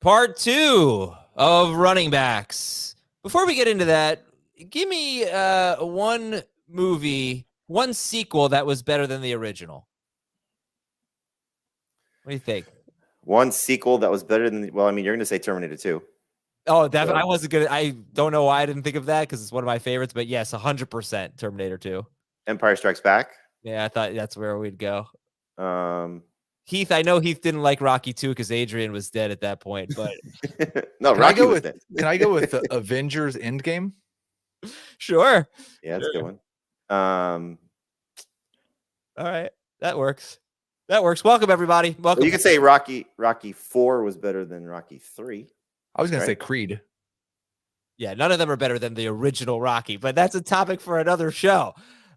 Part 2 of running backs. Before we get into that, give me one sequel that was better than the original. What do you think? One sequel that was better than, well, I mean, you're going to say Terminator 2. Oh, definitely. I wasn't going to, I don't know why I didn't think of that because it's one of my favorites, but yes, 100% Terminator 2. Empire Strikes Back. Yeah, I thought that's where we'd go. Heath, I know Heath didn't like Rocky 2 because Adrian was dead at that point, but no, Rocky was dead. Can I go with Avengers Endgame? Sure. Yeah, that's a good one. All right, that works. Welcome everybody. Welcome. Well, you could say Rocky 4 was better than Rocky 3. I was going to say Creed. Yeah, none of them are better than the original Rocky, but that's a topic for another show.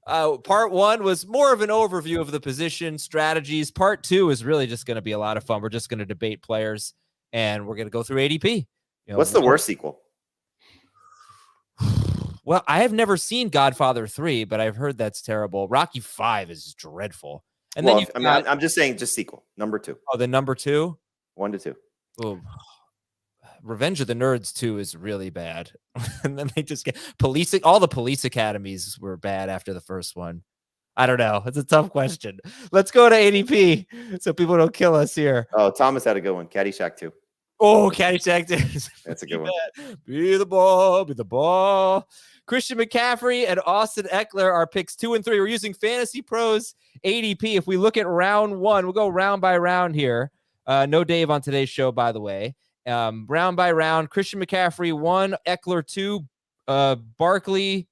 Part 1 was more of an overview of the position strategies. Part 2 is really just going to be a lot of fun. We're just going to debate players, and we're going to go through ADP. What's the worst sequel? Well, I have never seen Godfather 3, but I've heard that's terrible. Rocky 5 is dreadful. And then I'm just saying, just sequel number 2. Oh, the number 2, 1 to 2. Oh, Revenge of the Nerds 2 is really bad. And then they just get all the police academies were bad after the first one. I don't know. It's a tough question. Let's go to ADP so people don't kill us here. Oh, Thomas had a good one. Caddyshack 2. Oh, Caddyshack 2. That's a good one. Be the ball. Christian McCaffrey and Austin Eckler are picks 2 and 3. We're using Fantasy Pros ADP. If we look at round 1, we'll go round by round here. No Dave on today's show, by the way. Round by round, Christian McCaffrey 1, Eckler 2, Barkley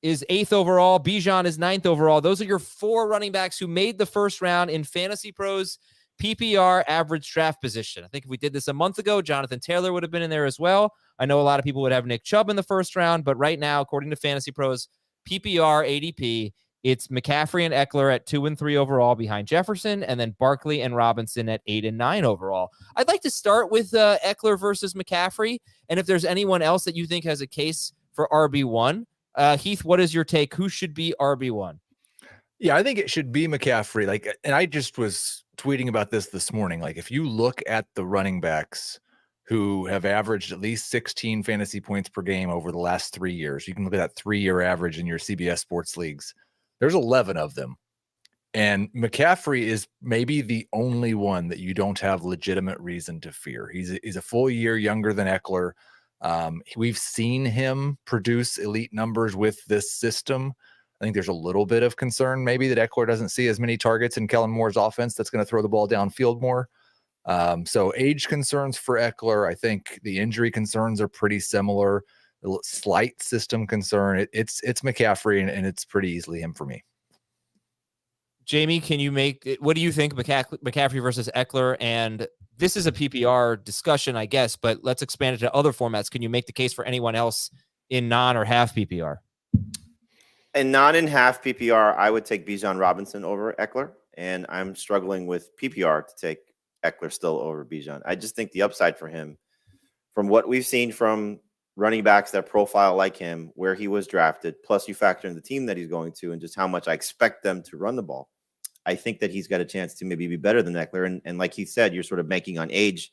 is 8th overall, Bijan is 9th overall. Those are your 4 running backs who made the first round in Fantasy Pros PPR average draft position. I think if we did this a month ago, Jonathan Taylor would have been in there as well. I know a lot of people would have Nick Chubb in the first round, but right now, according to Fantasy Pros PPR ADP, it's McCaffrey and Eckler at 2 and 3 overall behind Jefferson, and then Barkley and Robinson at 8 and 9 overall. I'd like to start with Eckler versus McCaffrey, and if there's anyone else that you think has a case for RB1, Heath, what is your take? Who should be RB1? Yeah, I think it should be McCaffrey. And I just was tweeting about this morning. If you look at the running backs who have averaged at least 16 fantasy points per game over the last 3 years, you can look at that 3-year average in your CBS sports leagues. There's 11 of them. And McCaffrey is maybe the only one that you don't have legitimate reason to fear. He's a full year younger than Eckler. We've seen him produce elite numbers with this system. I think there's a little bit of concern maybe that Eckler doesn't see as many targets in Kellen Moore's offense that's going to throw the ball downfield more. So age concerns for Eckler. I think the injury concerns are pretty similar. A slight system concern. It's McCaffrey, and it's pretty easily him for me. Jamie, can you what do you think McCaffrey versus Eckler? And this is a PPR discussion, I guess, but let's expand it to other formats. Can you make the case for anyone else in non or half PPR? And not in half PPR, I would take Bijan Robinson over Eckler, and I'm struggling with PPR to take Eckler still over Bijan. I just think the upside for him, from what we've seen from running backs that profile like him, where he was drafted, plus you factor in the team that he's going to and just how much I expect them to run the ball, I think that he's got a chance to maybe be better than Eckler. And like he said, you're sort of banking on age,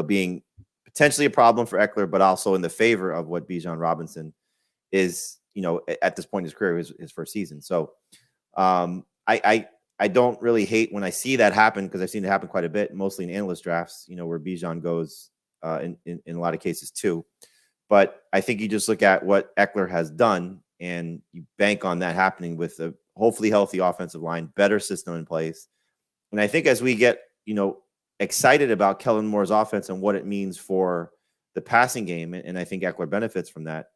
being potentially a problem for Eckler, but also in the favor of what Bijan Robinson is, at this point in his career, his first season. So I don't really hate when I see that happen, because I've seen it happen quite a bit, mostly in analyst drafts, where Bijan goes in a lot of cases too. But I think you just look at what Eckler has done and you bank on that happening with a hopefully healthy offensive line, better system in place. And I think as we get, excited about Kellen Moore's offense and what it means for the passing game, and I think Eckler benefits from that,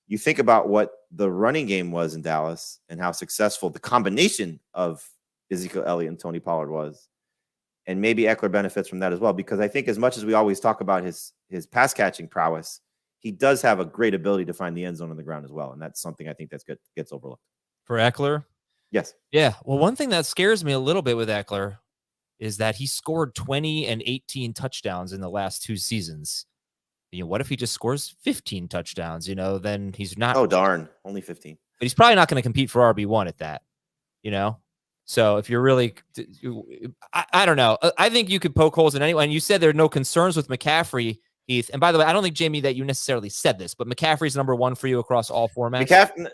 you think about what the running game was in Dallas and how successful the combination of Ezekiel Elliott and Tony Pollard was. And maybe Eckler benefits from that as well, because I think as much as we always talk about his pass catching prowess, he does have a great ability to find the end zone on the ground as well. And that's something I think gets overlooked. For Eckler? Yes. Yeah. Well, one thing that scares me a little bit with Eckler is that he scored 20 and 18 touchdowns in the last 2 seasons. What if he just scores 15 touchdowns? Then he's not. Oh, darn. Only 15. But he's probably not going to compete for RB1 at that, So if you're really, I don't know. I think you could poke holes in anyone. You said there are no concerns with McCaffrey, Heath. And by the way, I don't think, Jamie, that you necessarily said this, but McCaffrey's number one for you across all formats.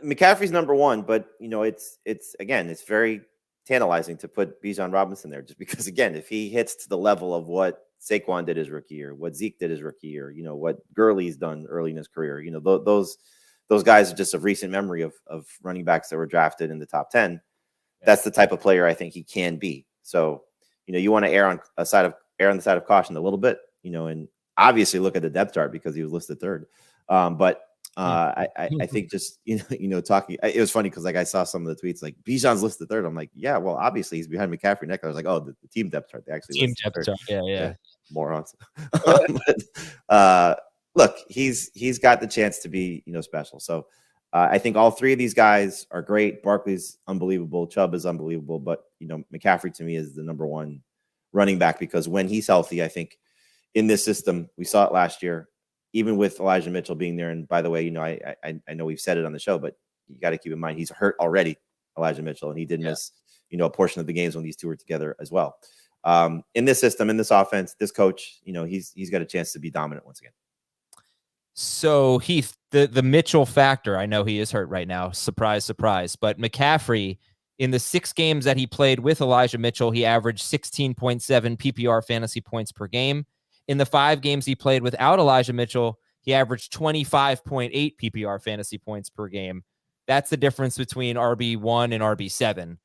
McCaffrey's number one, but it's again, it's very tantalizing to put Bijan Robinson there, just because, again, if he hits to the level of what Saquon did his rookie year, what Zeke did his rookie year, what Gurley's done early in his career, those guys are just of recent memory of running backs that were drafted in the top 10. That's the type of player I think he can be. So, you want to err on the side of caution a little bit, and obviously look at the depth chart because he was listed third. I think just, talking, it was funny because I saw some of the tweets like Bijan's listed third. I'm like, yeah, well, obviously he's behind McCaffrey and Eckler. I was like, oh, the team depth chart, they actually team depth chart. Yeah. Morons. Look, he's got the chance to be, special. So I think all three of these guys are great. Barkley's unbelievable. Chubb is unbelievable. But, McCaffrey to me is the number one running back because when he's healthy, I think in this system, we saw it last year, even with Elijah Mitchell being there. And by the way, I know we've said it on the show, but you got to keep in mind he's hurt already, Elijah Mitchell, and he did miss, a portion of the games when these two were together as well. In this system, in this offense, this coach, he's got a chance to be dominant once again. So Heath, the Mitchell factor, I know he is hurt right now. Surprise, surprise. But McCaffrey, in the 6 games that he played with Elijah Mitchell, he averaged 16.7 PPR fantasy points per game. In the 5 games he played without Elijah Mitchell, he averaged 25.8 PPR fantasy points per game. That's the difference between RB1 and RB7.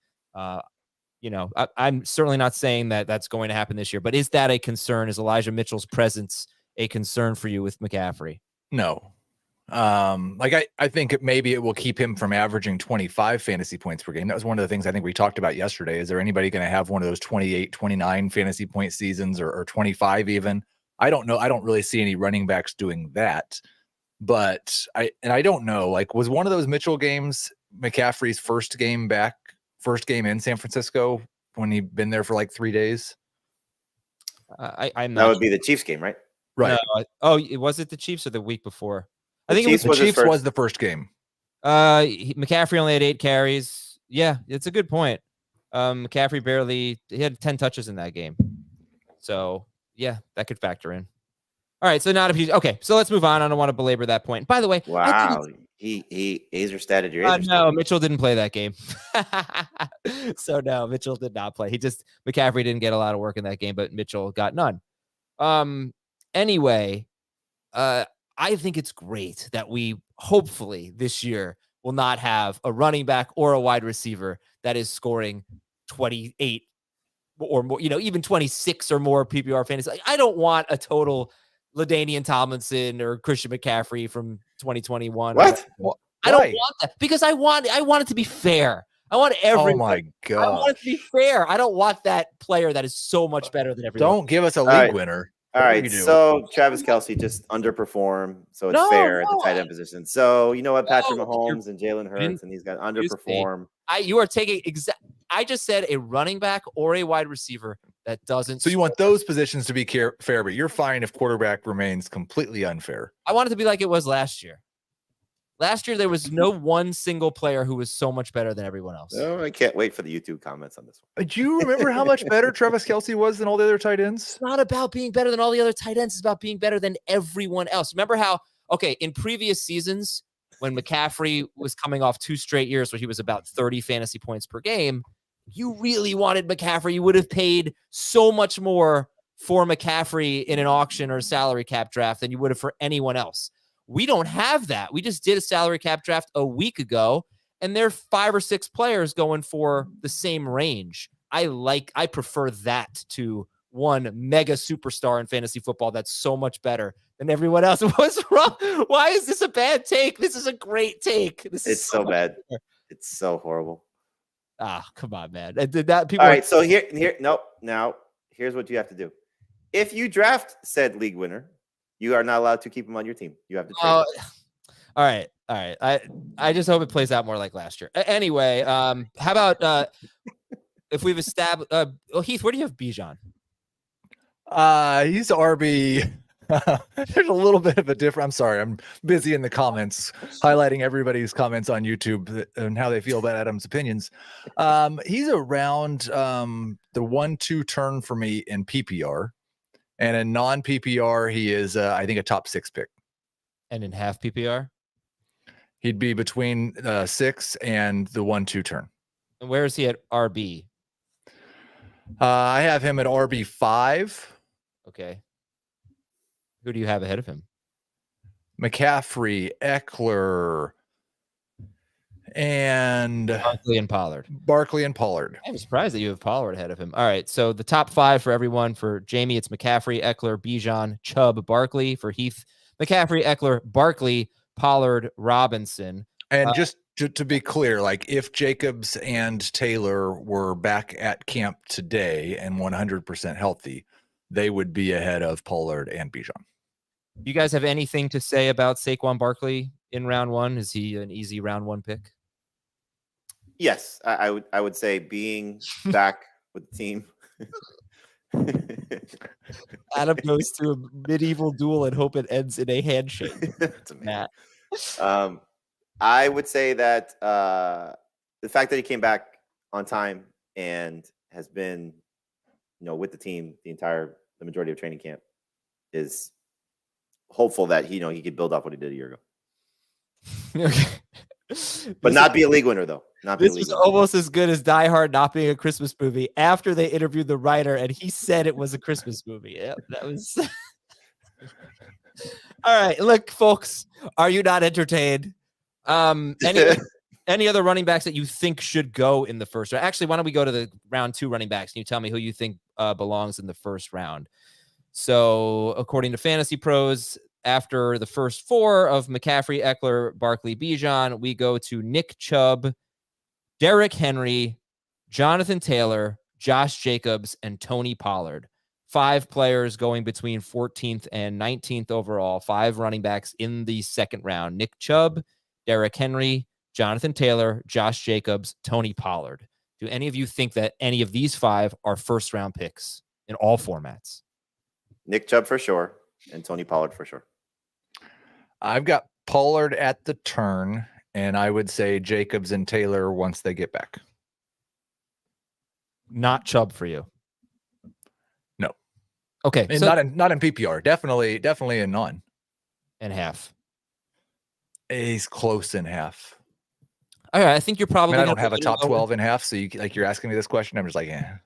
I'm certainly not saying that that's going to happen this year, but is that a concern? Is Elijah Mitchell's presence a concern for you with McCaffrey? No. I think maybe it will keep him from averaging 25 fantasy points per game. That was one of the things I think we talked about yesterday. Is there anybody going to have one of those 28, 29 fantasy point seasons or 25 even? I don't know. I don't really see any running backs doing that. But I don't know. Was one of those Mitchell games McCaffrey's first game in San Francisco when he'd been there for 3 days? I'm not that would be the Chiefs game, right? Right. No, was it the Chiefs or the week before? I think the Chiefs was the first game. McCaffrey only had 8 carries. Yeah, it's a good point. McCaffrey he had 10 touches in that game. So yeah, that could factor in. All right, so not a piece. Okay, so let's move on. I don't want to belabor that point. By the way, wow, he Azer statted your no, Mitchell didn't play that game. So no, Mitchell did not play. McCaffrey didn't get a lot of work in that game, but Mitchell got none. Anyway, I think it's great that we hopefully this year will not have a running back or a wide receiver that is scoring 28 or more, even 26 or more PPR fantasy. I don't want a total LaDainian Tomlinson or Christian McCaffrey from 2021. What? I don't want that because I want it to be fair. I want everyone. Oh my God. I want it to be fair. I don't want that player that is so much better than everyone. Don't give us a league winner. All right, so Travis Kelce just underperformed, so it's fair at the tight end position. So you know what, Patrick Mahomes and Jalen Hurts, and he's got underperform. You are taking I just said a running back or a wide receiver that doesn't. So you want those positions to be fair, but you're fine if quarterback remains completely unfair. I want it to be like it was last year. Last year, there was no one single player who was so much better than everyone else. Oh, I can't wait for the YouTube comments on this one. Do you remember how much better Travis Kelce was than all the other tight ends? It's not about being better than all the other tight ends. It's about being better than everyone else. Remember how, in previous seasons, when McCaffrey was coming off 2 straight years where he was about 30 fantasy points per game, you really wanted McCaffrey. You would have paid so much more for McCaffrey in an auction or a salary cap draft than you would have for anyone else. We don't have that. We just did a salary cap draft a week ago, and there are 5 or 6 players going for the same range. I prefer that to one mega superstar in fantasy football that's so much better than everyone else. What's wrong? Why is this a bad take? This is a great take. It's so bad. It's so horrible. Come on, man. Did that people? All right, so nope. Now here's what you have to do. If you draft said league winner, you are not allowed to keep him on your team. You have to trade him. All right. I just hope it plays out more like last year. Anyway, how about if we've established Heath, where do you have Bijan? He's RB There's a little bit of a difference. I'm sorry. I'm busy in the comments highlighting everybody's comments on YouTube and how they feel about Adam's opinions. He's around the 1-2 turn for me in PPR, and in non-PPR, he is, I think, a top 6 pick. And in half PPR? He'd be between 6 and the 1-2 turn. And where is he at RB? I have him at RB5. Okay. Who do you have ahead of him? McCaffrey, Eckler, and Barkley and Pollard. I'm surprised that you have Pollard ahead of him. All right. So the top 5 for everyone. For Jamie, it's McCaffrey, Eckler, Bijan, Chubb, Barkley. For Heath, McCaffrey, Eckler, Barkley, Pollard, Robinson. And just to be clear, like if Jacobs and Taylor were back at camp today and 100% healthy, they would be ahead of Pollard and Bijan. You guys have anything to say about Saquon Barkley in round 1? Is he an easy round 1 pick? Yes, I would say being back with the team. Adam goes to a medieval duel and hope it ends in a handshake. Matt. I would say that the fact that he came back on time and has been, with the team the majority of training camp is hopeful that he could build off what he did a year ago. Okay. But not be a league winner though. This was almost as good as Die Hard not being a Christmas movie after they interviewed the writer and he said it was a Christmas movie. Yeah, that was. All right, look, folks, are you not entertained? Any other running backs that you think should go in the first round? Actually, why don't we go to the round 2 running backs and you tell me who you think belongs in the first round? So according to Fantasy Pros, after the first 4 of McCaffrey, Eckler, Barkley, Bijan, we go to Nick Chubb, Derrick Henry, Jonathan Taylor, Josh Jacobs, and Tony Pollard. 5 players going between 14th and 19th overall. 5 running backs in the second round. Nick Chubb, Derrick Henry, Jonathan Taylor, Josh Jacobs, Tony Pollard. Do any of you think that any of these 5 are first-round picks in all formats? Nick Chubb for sure, and Tony Pollard for sure. I've got Pollard at the turn, and I would say Jacobs and Taylor once they get back. Not Chubb for you? No. Okay. And so not in PPR. Definitely in none. And half. He's close in half. All right, I think you're probably. I don't have a top 12 in half, so you're asking me this question. I'm just like, yeah.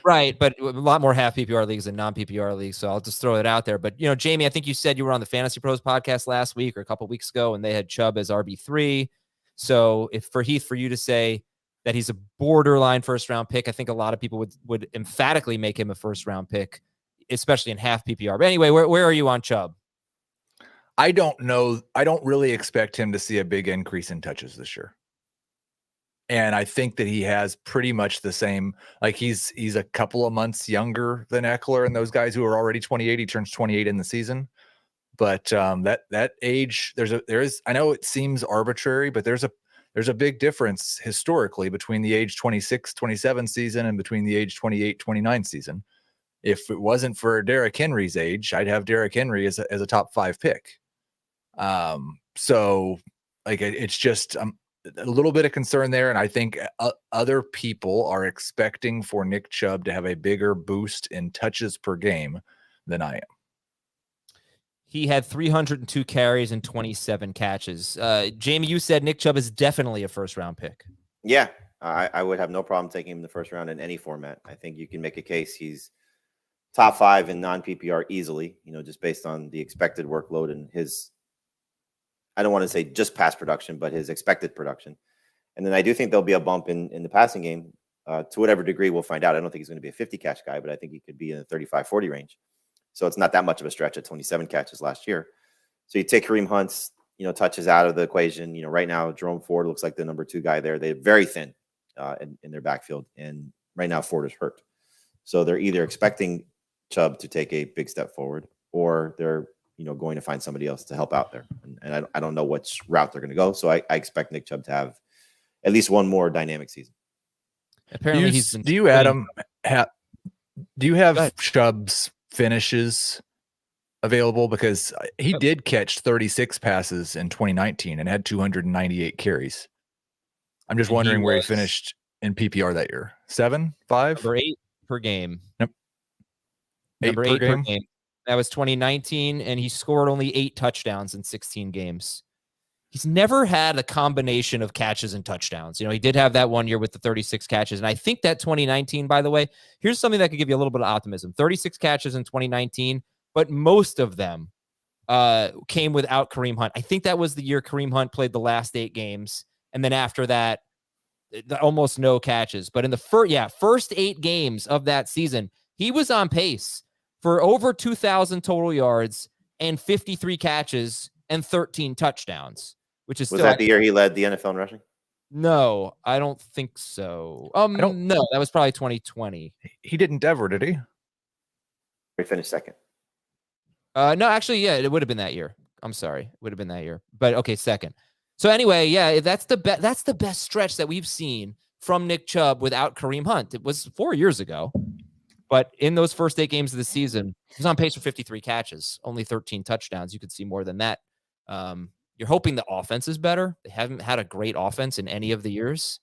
Right, but a lot more half PPR leagues than non-PPR leagues, so I'll just throw it out there. But, Jamie, I think you said you were on the Fantasy Pros podcast last week or a couple weeks ago, and they had Chubb as RB3. So for Heath, for you to say that he's a borderline first-round pick, I think a lot of people would emphatically make him a first-round pick, especially in half PPR. But anyway, where are you on Chubb? I don't know. I don't really expect him to see a big increase in touches this year. And I think that he has pretty much the same, like he's a couple of months younger than Eckler and those guys who are already 28. He turns 28 in the season. But that age, I know it seems arbitrary, but there's a big difference historically between the age 26, 27 season and between the age 28, 29 season. If it wasn't for Derrick Henry's age, I'd have Derrick Henry as a top 5 pick. So like it's just a little bit of concern there. And I think other people are expecting for Nick Chubb to have a bigger boost in touches per game than I am. He had 302 carries and 27 catches. Jamie, you said Nick Chubb is definitely a first-round pick. Yeah, I would have no problem taking him in the first round in any format. I think you can make a case he's top 5 in non-PPR easily, just based on the expected workload and his, I don't want to say just pass production, but his expected production. And then I do think there'll be a bump in the passing game to whatever degree we'll find out. I don't think he's going to be a 50 catch guy, but I think he could be in the 35, 40 range. So it's not that much of a stretch at 27 catches last year. So you take Kareem Hunt's, touches out of the equation. Right now, Jerome Ford looks like the number 2 guy there. They're very thin in their backfield. And right now Ford is hurt. So they're either expecting Chubb to take a big step forward or they're, going to find somebody else to help out there. And I don't know which route they're going to go. So I expect Nick Chubb to have at least one more dynamic season. Apparently do you Adam, do you have Chubb's finishes available because he did catch 36 passes in 2019 and had 298 carries. I'm just wondering where he finished in PPR that year. 7, 5? Number 8 per game. Yep. Number 8 per game. That was 2019, and he scored only 8 touchdowns in 16 games. He's never had a combination of catches and touchdowns. He did have that one year with the 36 catches. And I think that 2019, by the way, here's something that could give you a little bit of optimism. 36 catches in 2019, but most of them came without Kareem Hunt. I think that was the year Kareem Hunt played the last 8 games. And then after that, almost no catches. But in the first 8 games of that season, he was on pace for over 2,000 total yards and 53 catches and 13 touchdowns. Was that the year he led the NFL in rushing? No, I don't think so. No, that was probably 2020. He didn't ever, did he? He finished second. No, actually, yeah, it would have been that year. I'm sorry, it would have been that year. But okay, second. So anyway, yeah, that's the best stretch that we've seen from Nick Chubb without Kareem Hunt. It was 4 years ago, but in those first 8 games of the season, he was on pace for 53 catches, only 13 touchdowns. You could see more than that. You're hoping the offense is better. They haven't had a great offense in any of the years.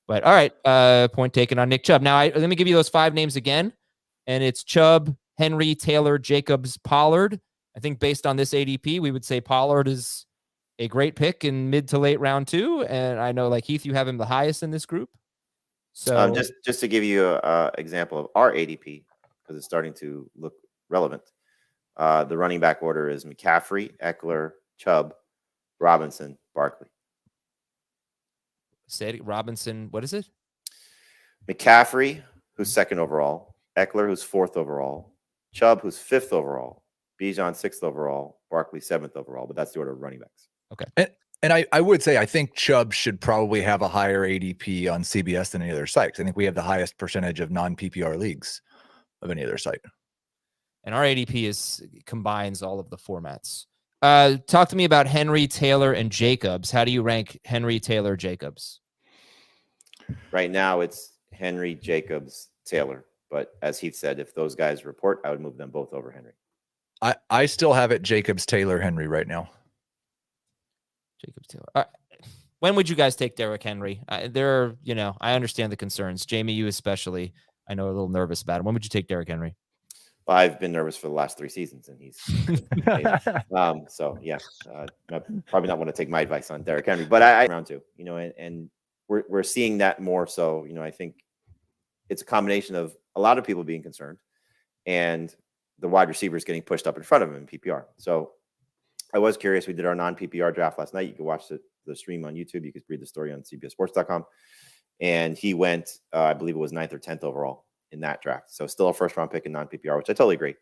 But all right, point taken on Nick Chubb. Now, let me give you those 5 names again. And it's Chubb, Henry, Taylor, Jacobs, Pollard. I think based on this ADP, we would say Pollard is a great pick in mid to late round 2. And I know, like Heath, you have him the highest in this group. So just to give you an example of our ADP, because it's starting to look relevant. The running back order is McCaffrey, Eckler, Chubb, Robinson, Barkley. Say it, Robinson. What is it? McCaffrey, who's 2nd overall. Eckler, who's 4th overall. Chubb, who's 5th overall. Bijan, 6th overall. Barkley, 7th overall. But that's the order of running backs. Okay. And I would say I think Chubb should probably have a higher ADP on CBS than any other site. I think we have the highest percentage of non-PPR leagues of any other site. And our ADP combines all of the formats. Talk to me about Henry, Taylor, and Jacobs. How do you rank Henry, Taylor, Jacobs? Right now, it's Henry, Jacobs, Taylor. But as Heath said, if those guys report, I would move them both over Henry. I still have it Jacobs, Taylor, Henry right now. Jacobs, Taylor. When would you guys take Derrick Henry? I understand the concerns. Jamie, you especially. I know a little nervous about him. When would you take Derrick Henry? Well, I've been nervous for the last 3 seasons, and he's so yeah. I probably not want to take my advice on Derrick Henry, but I round 2, and we're seeing that more. So I think it's a combination of a lot of people being concerned, and the wide receivers getting pushed up in front of him in PPR. So I was curious. We did our non-PPR draft last night. You can watch the stream on YouTube. You could read the story on CBSSports.com, and he went, I believe it was 9th or 10th overall in that draft. So still a 1st round pick in non-PPR, which I totally agree.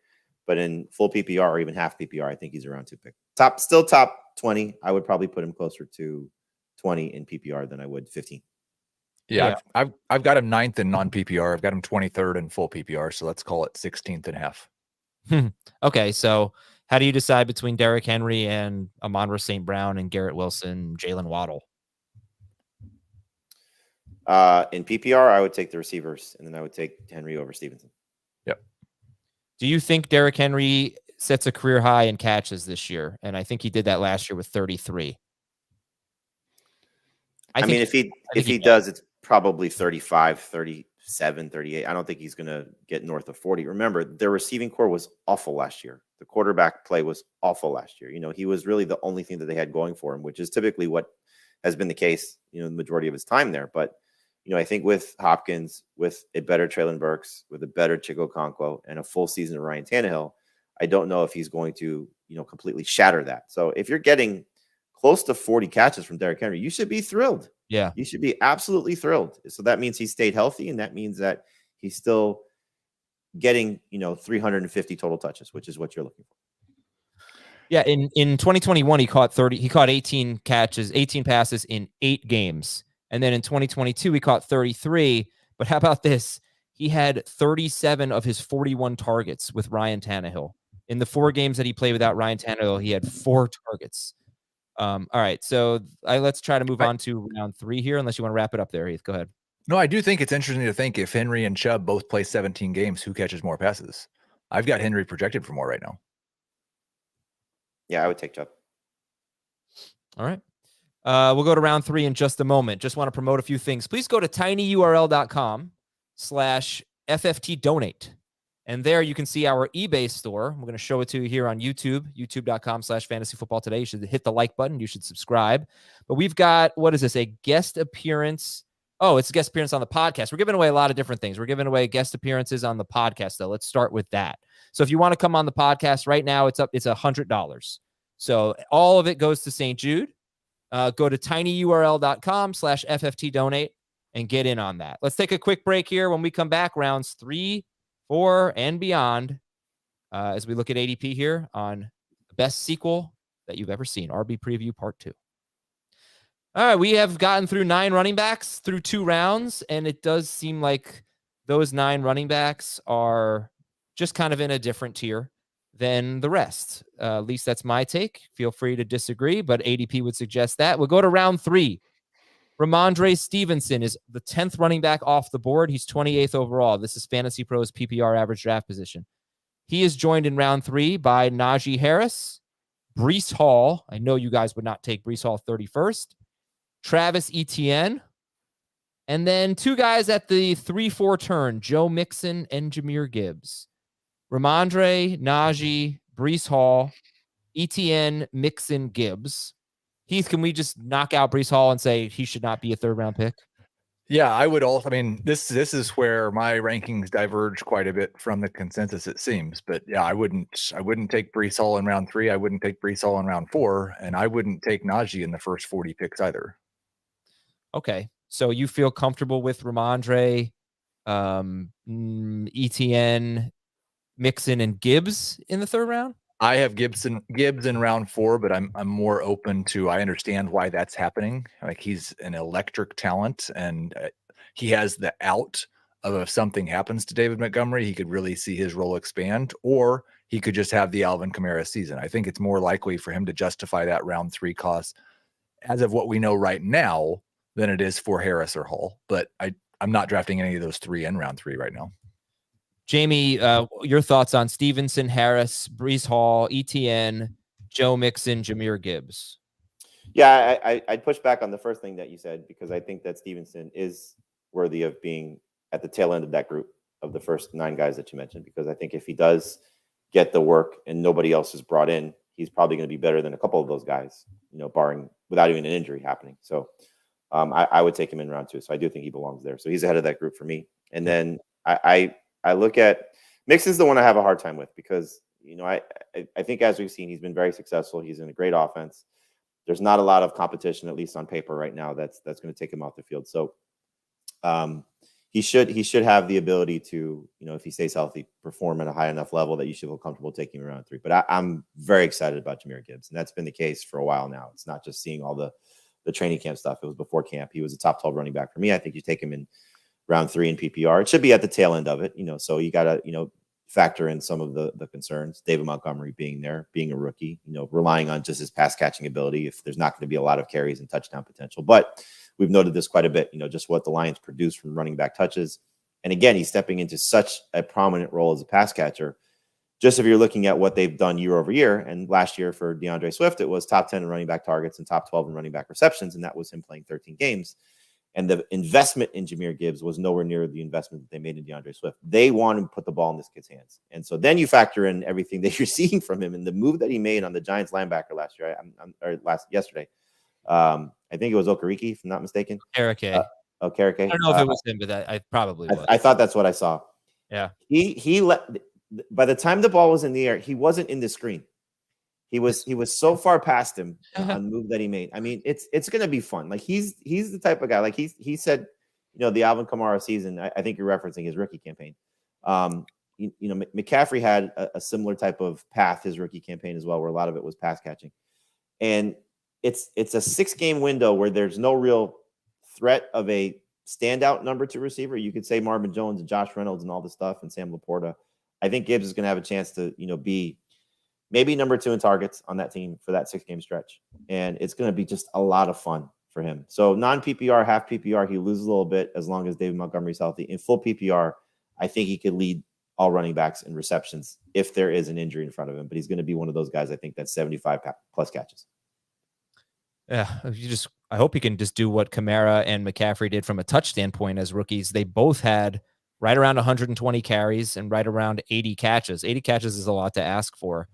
But in full PPR or even half PPR, I think he's around 2 pick. Still top 20. I would probably put him closer to 20 in PPR than I would 15. Yeah. I've got him 9th in non-PPR. I've got him 23rd in full PPR. So let's call it 16th and a half. Okay. So how do you decide between Derrick Henry and Amon-Ra St. Brown and Garrett Wilson, Jaylen Waddle? In PPR, I would take the receivers, and then I would take Henry over Stevenson. Yep. Do you think Derrick Henry sets a career high in catches this year? And I think he did that last year with 33. I mean, if he does, it's probably 35, 37, 38. I don't think he's going to get north of 40. Remember, their receiving core was awful last year. The quarterback play was awful last year. He was really the only thing that they had going for him, which is typically what has been the case, the majority of his time there. But I think with Hopkins, with a better Treylon Burks, with a better Chico Okonkwo, and a full season of Ryan Tannehill, I don't know if he's going to, completely shatter that. So if you're getting close to 40 catches from Derrick Henry, you should be thrilled. Yeah. You should be absolutely thrilled. So that means he stayed healthy, and that means that he's still getting, 350 total touches, which is what you're looking for. Yeah, in 2021 he caught 18 passes in 8 games. And then in 2022 he caught 33, but how about this? He had 37 of his 41 targets with Ryan Tannehill. In the 4 games that he played without Ryan Tannehill, he had 4 targets. All right, so let's try to move on to round 3 here, unless you want to wrap it up there, Heath. Go ahead. No, I do think it's interesting to think if Henry and Chubb both play 17 games, who catches more passes? I've got Henry projected for more right now. Yeah, I would take Chubb. All right. We'll go to round 3 in just a moment. Just want to promote a few things. Please go to tinyurl.com/FFT donate. And there you can see our eBay store. We're going to show it to you here on YouTube, youtube.com/fantasyfootball today. You should hit the like button. You should subscribe. But we've got, what is this? A guest appearance. Oh, it's a guest appearance on the podcast. We're giving away a lot of different things. We're giving away guest appearances on the podcast, though. Let's start with that. So if you want to come on the podcast right now, it's $100. So all of it goes to St. Jude. Go to tinyurl.com/FFT donate and get in on that. Let's take a quick break here. When we come back, rounds 3, 4, and beyond, as we look at ADP here on the best sequel that you've ever seen, RB Preview Part 2. All right, we have gotten through 9 running backs through 2 rounds, and it does seem like those 9 running backs are just kind of in a different tier than the rest. At least that's my take. Feel free to disagree, but ADP would suggest that. We'll go to round 3. Ramondre Stevenson is the 10th running back off the board. He's 28th overall. This is Fantasy Pros PPR average draft position. He is joined in round 3 by Najee Harris, Breece Hall. I know you guys would not take Breece Hall 31st. Travis Etienne. And then 2 guys at the 3-4 turn, Joe Mixon and Jahmyr Gibbs. Ramondre, Najee, Breece Hall, Etienne, Mixon, Gibbs. Heath, can we just knock out Breece Hall and say he should not be a 3rd-round pick? Yeah, I would also. I mean, this is where my rankings diverge quite a bit from the consensus, it seems. But yeah, I wouldn't take Breece Hall in round 3. I wouldn't take Breece Hall in round 4, and I wouldn't take Najee in the first 40 picks either. Okay, so you feel comfortable with Ramondre, Etienne, Mixon, and Gibbs in the 3rd round? I have Gibbs in round 4, but I'm more open to. I understand why that's happening. Like, he's an electric talent, and he has the out of if something happens to David Montgomery, he could really see his role expand, or he could just have the Alvin Kamara season. I think it's more likely for him to justify that round 3 cost as of what we know right now than it is for Harris or Hall. But I'm not drafting any of those 3 in round 3 right now. Jamie, your thoughts on Stevenson, Harris, Breece Hall, Etienne, Joe Mixon, Jahmyr Gibbs? Yeah, I'd push back on the first thing that you said, because I think that Stevenson is worthy of being at the tail end of that group of the first 9 guys that you mentioned, because I think if he does get the work and nobody else is brought in, he's probably going to be better than a couple of those guys, barring without even an injury happening. So I would take him in round 2. So I do think he belongs there. So he's ahead of that group for me. And then I look at Mixon's the one I have a hard time with, because, I think, as we've seen, he's been very successful. He's in a great offense. There's not a lot of competition, at least on paper right now, that's going to take him off the field. So he should have the ability to, if he stays healthy, perform at a high enough level that you should feel comfortable taking him around 3. But I'm very excited about Jahmyr Gibbs, and that's been the case for a while now. It's not just seeing all the training camp stuff. It was before camp. He was a top 12 running back for me. I think you take him in round 3 in PPR. It should be at the tail end of it, so you got to, factor in some of the concerns. David Montgomery being there, being a rookie, relying on just his pass catching ability if there's not going to be a lot of carries and touchdown potential. But we've noted this quite a bit, just what the Lions produce from running back touches. And again, he's stepping into such a prominent role as a pass catcher. Just if you're looking at what they've done year over year, and last year for DeAndre Swift, it was top 10 in running back targets and top 12 in running back receptions, and that was him playing 13 games. And the investment in Jahmyr Gibbs was nowhere near the investment that they made in DeAndre Swift. They want to put the ball in this kid's hands. And so then you factor in everything that you're seeing from him, and the move that he made on the Giants linebacker yesterday. I think it was Okereke, if I'm not mistaken. Okereke. I don't know if it was him, but I probably was. I thought that's what I saw. Yeah. He let, by the time the ball was in the air, he wasn't in the screen. He was so far past him on the move that he made. I mean, it's going to be fun. Like, he's the type of guy, like he said, the Alvin Kamara season, I think you're referencing his rookie campaign. McCaffrey had a similar type of path his rookie campaign as well, where a lot of it was pass catching. And it's a 6-game window where there's no real threat of a standout number 2 receiver. You could say Marvin Jones and Josh Reynolds and all this stuff and Sam Laporta. I think Gibbs is going to have a chance to, be maybe number 2 in targets on that team for that 6-game stretch. And it's going to be just a lot of fun for him. So non-PPR, half PPR, he loses a little bit as long as David Montgomery's healthy. In full PPR, I think he could lead all running backs in receptions if there is an injury in front of him. But he's going to be one of those guys, I think, that's 75 plus catches. Yeah, I hope he can just do what Kamara and McCaffrey did from a touch standpoint as rookies. They both had right around 120 carries and right around 80 catches. 80 catches is a lot to ask for.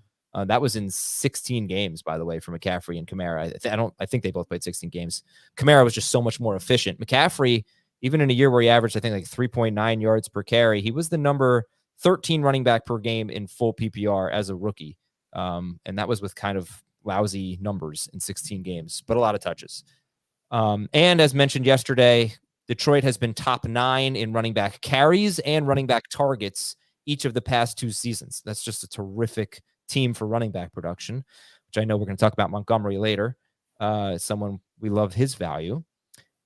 That was in 16 games, by the way, for McCaffrey and Kamara. I think they both played 16 games. Kamara was just so much more efficient. McCaffrey, even in a year where he averaged, I think, like 3.9 yards per carry, he was the number 13 running back per game in full PPR as a rookie. And that was with kind of lousy numbers in 16 games, but a lot of touches. And as mentioned yesterday, Detroit has been top 9 in running back carries and running back targets each of the past 2 seasons. That's just a terrific team for running back production, which I know we're going to talk about Montgomery later. Someone we love his value.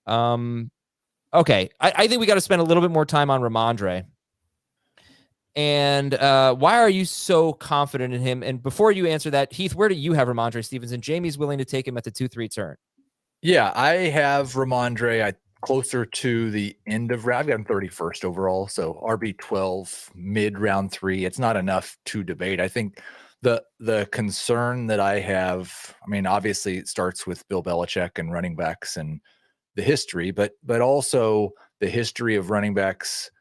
Okay. I think we got to spend a little bit more time on Ramondre. And why are you so confident in him? And before you answer that, Heath, where do you have Ramondre Stevenson? Jamie's willing to take him at the 2-3 turn. Yeah, I have Ramondre closer to the end of round. I've got him 31st overall, so RB12, mid round 3. It's not enough to debate. I think the concern that I have, I mean, obviously it starts with Bill Belichick and running backs and the history, but also the history of running backs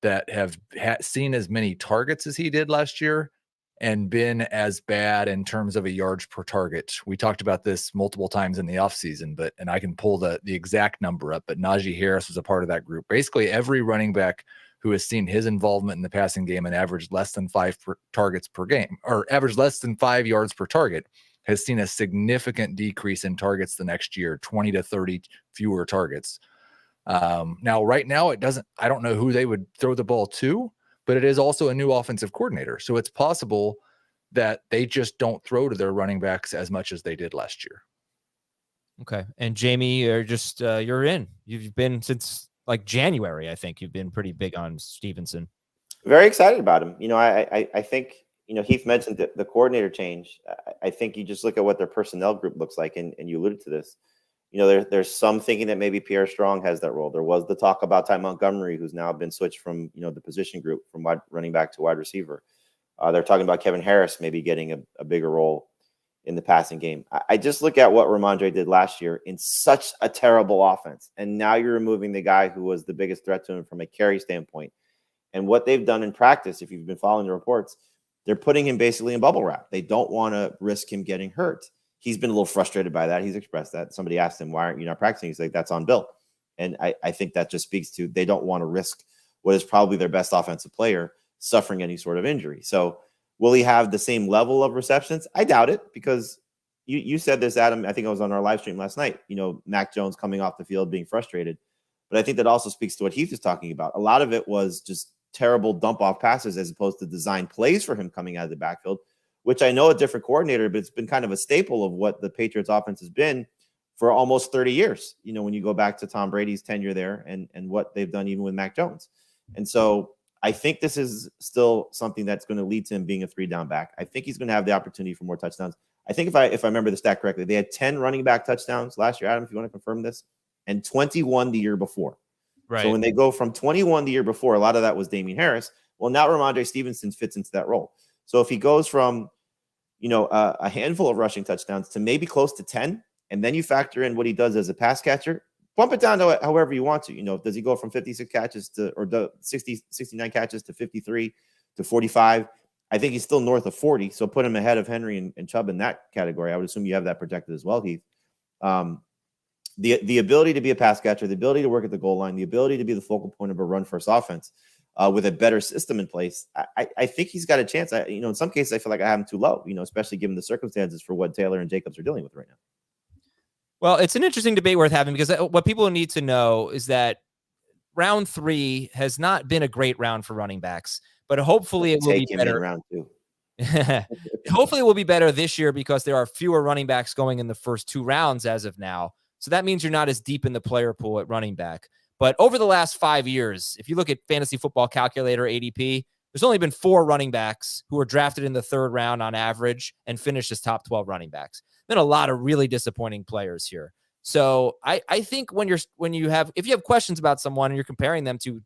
that have seen as many targets as he did last year and been as bad in terms of a yards per target. We talked about this multiple times in the offseason, and I can pull the exact number up, but Najee Harris was a part of that group. Basically, every running back who has seen his involvement in the passing game and averaged less than 5 targets per game, or averaged less than 5 yards per target, has seen a significant decrease in targets the next year, 20 to 30 fewer targets. Now, right now, I don't know who they would throw the ball to, but it is also a new offensive coordinator. So it's possible that they just don't throw to their running backs as much as they did last year. Okay. And Jamie, you're in. You've been since like January, I think you've been pretty big on Stevenson. Very excited about him. I think, Heath mentioned the coordinator change. I think you just look at what their personnel group looks like, and you alluded to this. There's some thinking that maybe Pierre Strong has that role. There was the talk about Ty Montgomery, who's now been switched from, the position group from wide running back to wide receiver. They're talking about Kevin Harris maybe getting a bigger role in the passing game. I just look at what Ramondre did last year in such a terrible offense. And now you're removing the guy who was the biggest threat to him from a carry standpoint. And what they've done in practice, if you've been following the reports, they're putting him basically in bubble wrap. They don't want to risk him getting hurt. He's been a little frustrated by that. He's expressed that. Somebody asked him, why aren't you not practicing? He's like, that's on Bill. And I think that just speaks to they don't want to risk what is probably their best offensive player suffering any sort of injury. So will he have the same level of receptions? I doubt it, because you said this, Adam. I think I was on our live stream last night. Mac Jones coming off the field being frustrated. But I think that also speaks to what Heath is talking about. A lot of it was just terrible dump-off passes as opposed to design plays for him coming out of the backfield, which I know a different coordinator, but it's been kind of a staple of what the Patriots offense has been for almost 30 years, when you go back to Tom Brady's tenure there and what they've done even with Mac Jones. And so I think this is still something that's going to lead to him being a 3-down back. I think he's going to have the opportunity for more touchdowns. I think if I remember the stat correctly, they had 10 running back touchdowns last year, Adam, if you want to confirm this, and 21 the year before. Right. So when they go from 21 the year before, a lot of that was Damian Harris. Well, now Ramondre Stevenson fits into that role. So if he goes from, a handful of rushing touchdowns to maybe close to 10, and then you factor in what he does as a pass catcher, bump it down to however you want to. Does he go from 56 catches to 69 catches to 53 to 45? I think he's still north of 40. So put him ahead of Henry and Chubb in that category. I would assume you have that protected as well, Heath. The ability to be a pass catcher, the ability to work at the goal line, the ability to be the focal point of a run-first offense with a better system in place, I think he's got a chance. In some cases, I feel like I have him too low, especially given the circumstances for what Taylor and Jacobs are dealing with right now. Well, it's an interesting debate worth having, because what people need to know is that round 3 has not been a great round for running backs, but hopefully it will be better. Round 2. Hopefully it will be better this year, because there are fewer running backs going in the first 2 rounds as of now. So that means you're not as deep in the player pool at running back. But over the last 5 years, if you look at Fantasy Football Calculator ADP, there's only been 4 running backs who were drafted in the 3rd round on average and finished as top 12 running backs. Been a lot of really disappointing players here. So I think if you have questions about someone and you're comparing them to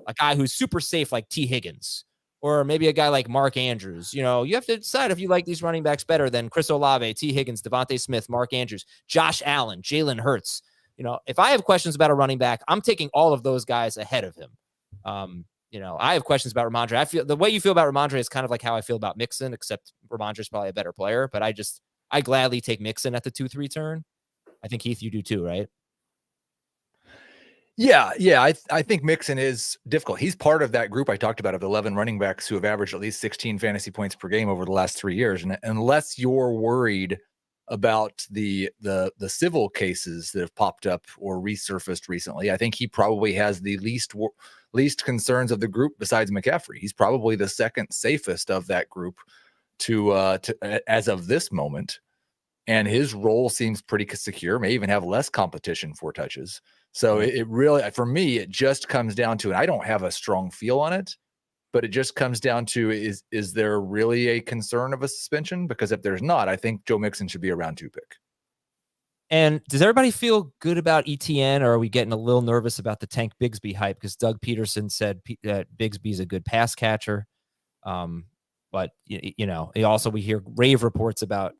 a guy who's super safe like T. Higgins or maybe a guy like Mark Andrews. You know, you have to decide if you like these running backs better than Chris Olave, T. Higgins, Devontae Smith, Mark Andrews, Josh Allen, Jalen Hurts. You know, if I have questions about a running back, I'm taking all of those guys ahead of him. You know, I have questions about Ramondre. I feel the way you feel about Ramondre is kind of like how I feel about Mixon, except Ramondre is probably a better player. But I gladly take Mixon at the 2-3 turn. I think, Heath, you do too, right? Yeah. I think Mixon is difficult. He's part of that group I talked about of 11 running backs who have averaged at least 16 fantasy points per game over the last 3 years. And unless you're worried about the civil cases that have popped up or resurfaced recently, I think he probably has the least concerns of the group besides McCaffrey. He's probably the second safest of that group to as of this moment. And his role seems pretty secure, may even have less competition for touches. So it really, for me, it just comes down to, and I don't have a strong feel on it, but it just comes down to, is there really a concern of a suspension? Because if there's not, I think Joe Mixon should be a round 2 pick. And does everybody feel good about ETN, or are we getting a little nervous about the Tank Bigsby hype? Because Doug Peterson said that Bigsby's a good pass catcher. But, you know, we hear rave reports about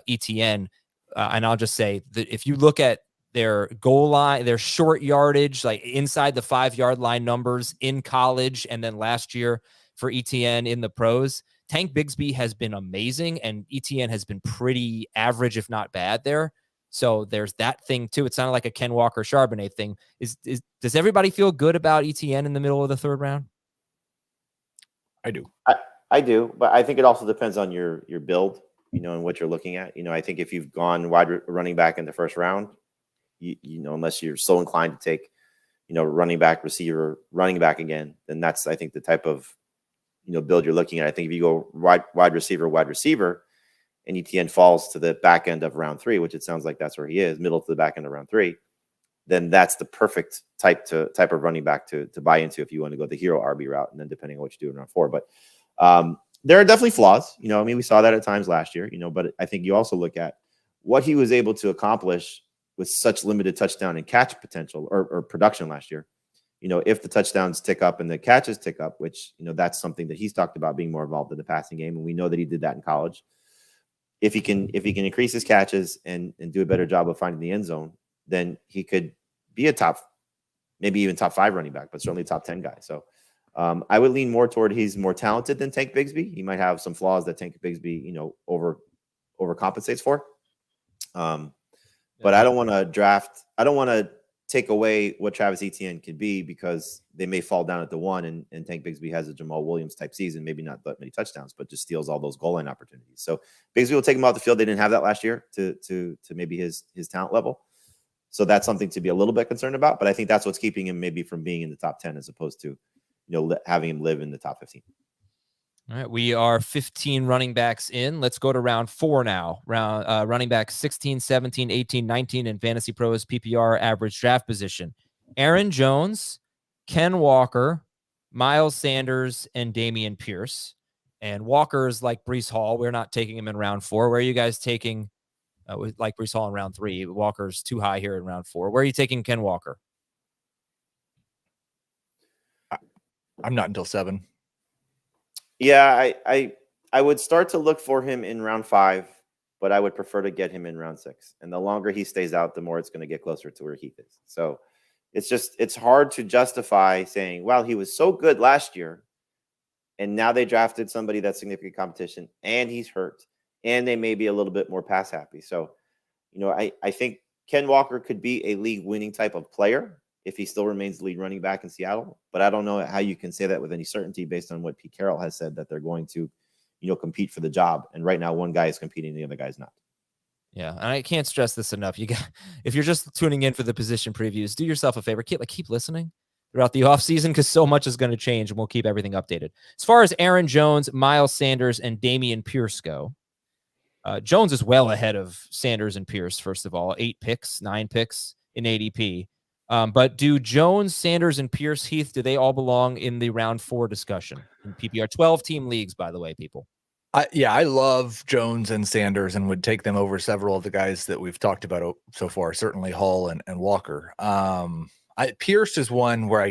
ETN. And I'll just say that if you look at their goal line, their short yardage, like inside the 5-yard line numbers in college, and then last year for ETN in the pros, Tank Bigsby has been amazing, and ETN has been pretty average, if not bad there. So there's that thing too. It's not like a Ken Walker Charbonnet thing. Does everybody feel good about ETN in the middle of the 3rd round? I do. I do, but I think it also depends on your build, you know, and what you're looking at. You know, I think if you've gone wide running back in the 1st round, you know, unless you're so inclined to take, you know, running back, receiver, running back again, then that's, I think, the type of, you know, build you're looking at. I think if you go wide receiver, and ETN falls to the back end of round 3, which it sounds like that's where he is, middle to the back end of round 3, then that's the perfect type of running back to buy into if you want to go the hero RB route, and then depending on what you do in round 4. But there are definitely flaws. You know, I mean, we saw that at times last year, you know, but I think you also look at what he was able to accomplish with such limited touchdown and catch potential or production last year. You know, if the touchdowns tick up and the catches tick up, which, you know, that's something that he's talked about, being more involved in the passing game. And we know that he did that in college. If he can increase his catches and do a better job of finding the end zone, then he could be a maybe even top 5 running back, but certainly top 10 guy. So I would lean more toward he's more talented than Tank Bigsby. He might have some flaws that Tank Bigsby, you know, overcompensates for. But I don't want to take away what Travis Etienne could be, because they may fall down at the 1 and Tank Bigsby has a Jamal Williams type season, maybe not that many touchdowns, but just steals all those goal line opportunities. So Bigsby will take him off the field. They didn't have that last year to maybe his talent level. So that's something to be a little bit concerned about. But I think that's what's keeping him maybe from being in the top 10 as opposed to, you know, having him live in the top 15. All right, we are 15 running backs in. Let's go to round 4 now. Running backs 16, 17, 18, 19 in Fantasy Pros PPR average draft position. Aaron Jones, Ken Walker, Miles Sanders, and Dameon Pierce. And Walker's like Breece Hall. We're not taking him in round 4. Where are you guys taking like Breece Hall in round 3? Walker's too high here in round 4. Where are you taking Ken Walker? I'm not until 7. Yeah, I would start to look for him in round 5, but I would prefer to get him in round 6. And the longer he stays out, the more it's going to get closer to where Heath is. So it's hard to justify saying, well, he was so good last year, and now they drafted somebody that's significant competition, and he's hurt, and they may be a little bit more pass happy. So, you know, I think Ken Walker could be a league winning type of player if he still remains the lead running back in Seattle. But I don't know how you can say that with any certainty based on what Pete Carroll has said, that they're going to, you know, compete for the job. And right now, one guy is competing, the other guy's not. Yeah, and I can't stress this enough. If you're just tuning in for the position previews, do yourself a favor. Keep listening throughout the offseason, because so much is going to change, and we'll keep everything updated. As far as Aaron Jones, Miles Sanders, and Dameon Pierce go, Jones is well ahead of Sanders and Pierce, first of all. 9 picks in ADP. But do Jones, Sanders, and Pierce, Heath, do they all belong in the round 4 discussion in PPR? 12-team leagues, by the way, people. I love Jones and Sanders and would take them over several of the guys that we've talked about so far, certainly Hall and Walker. Pierce is one where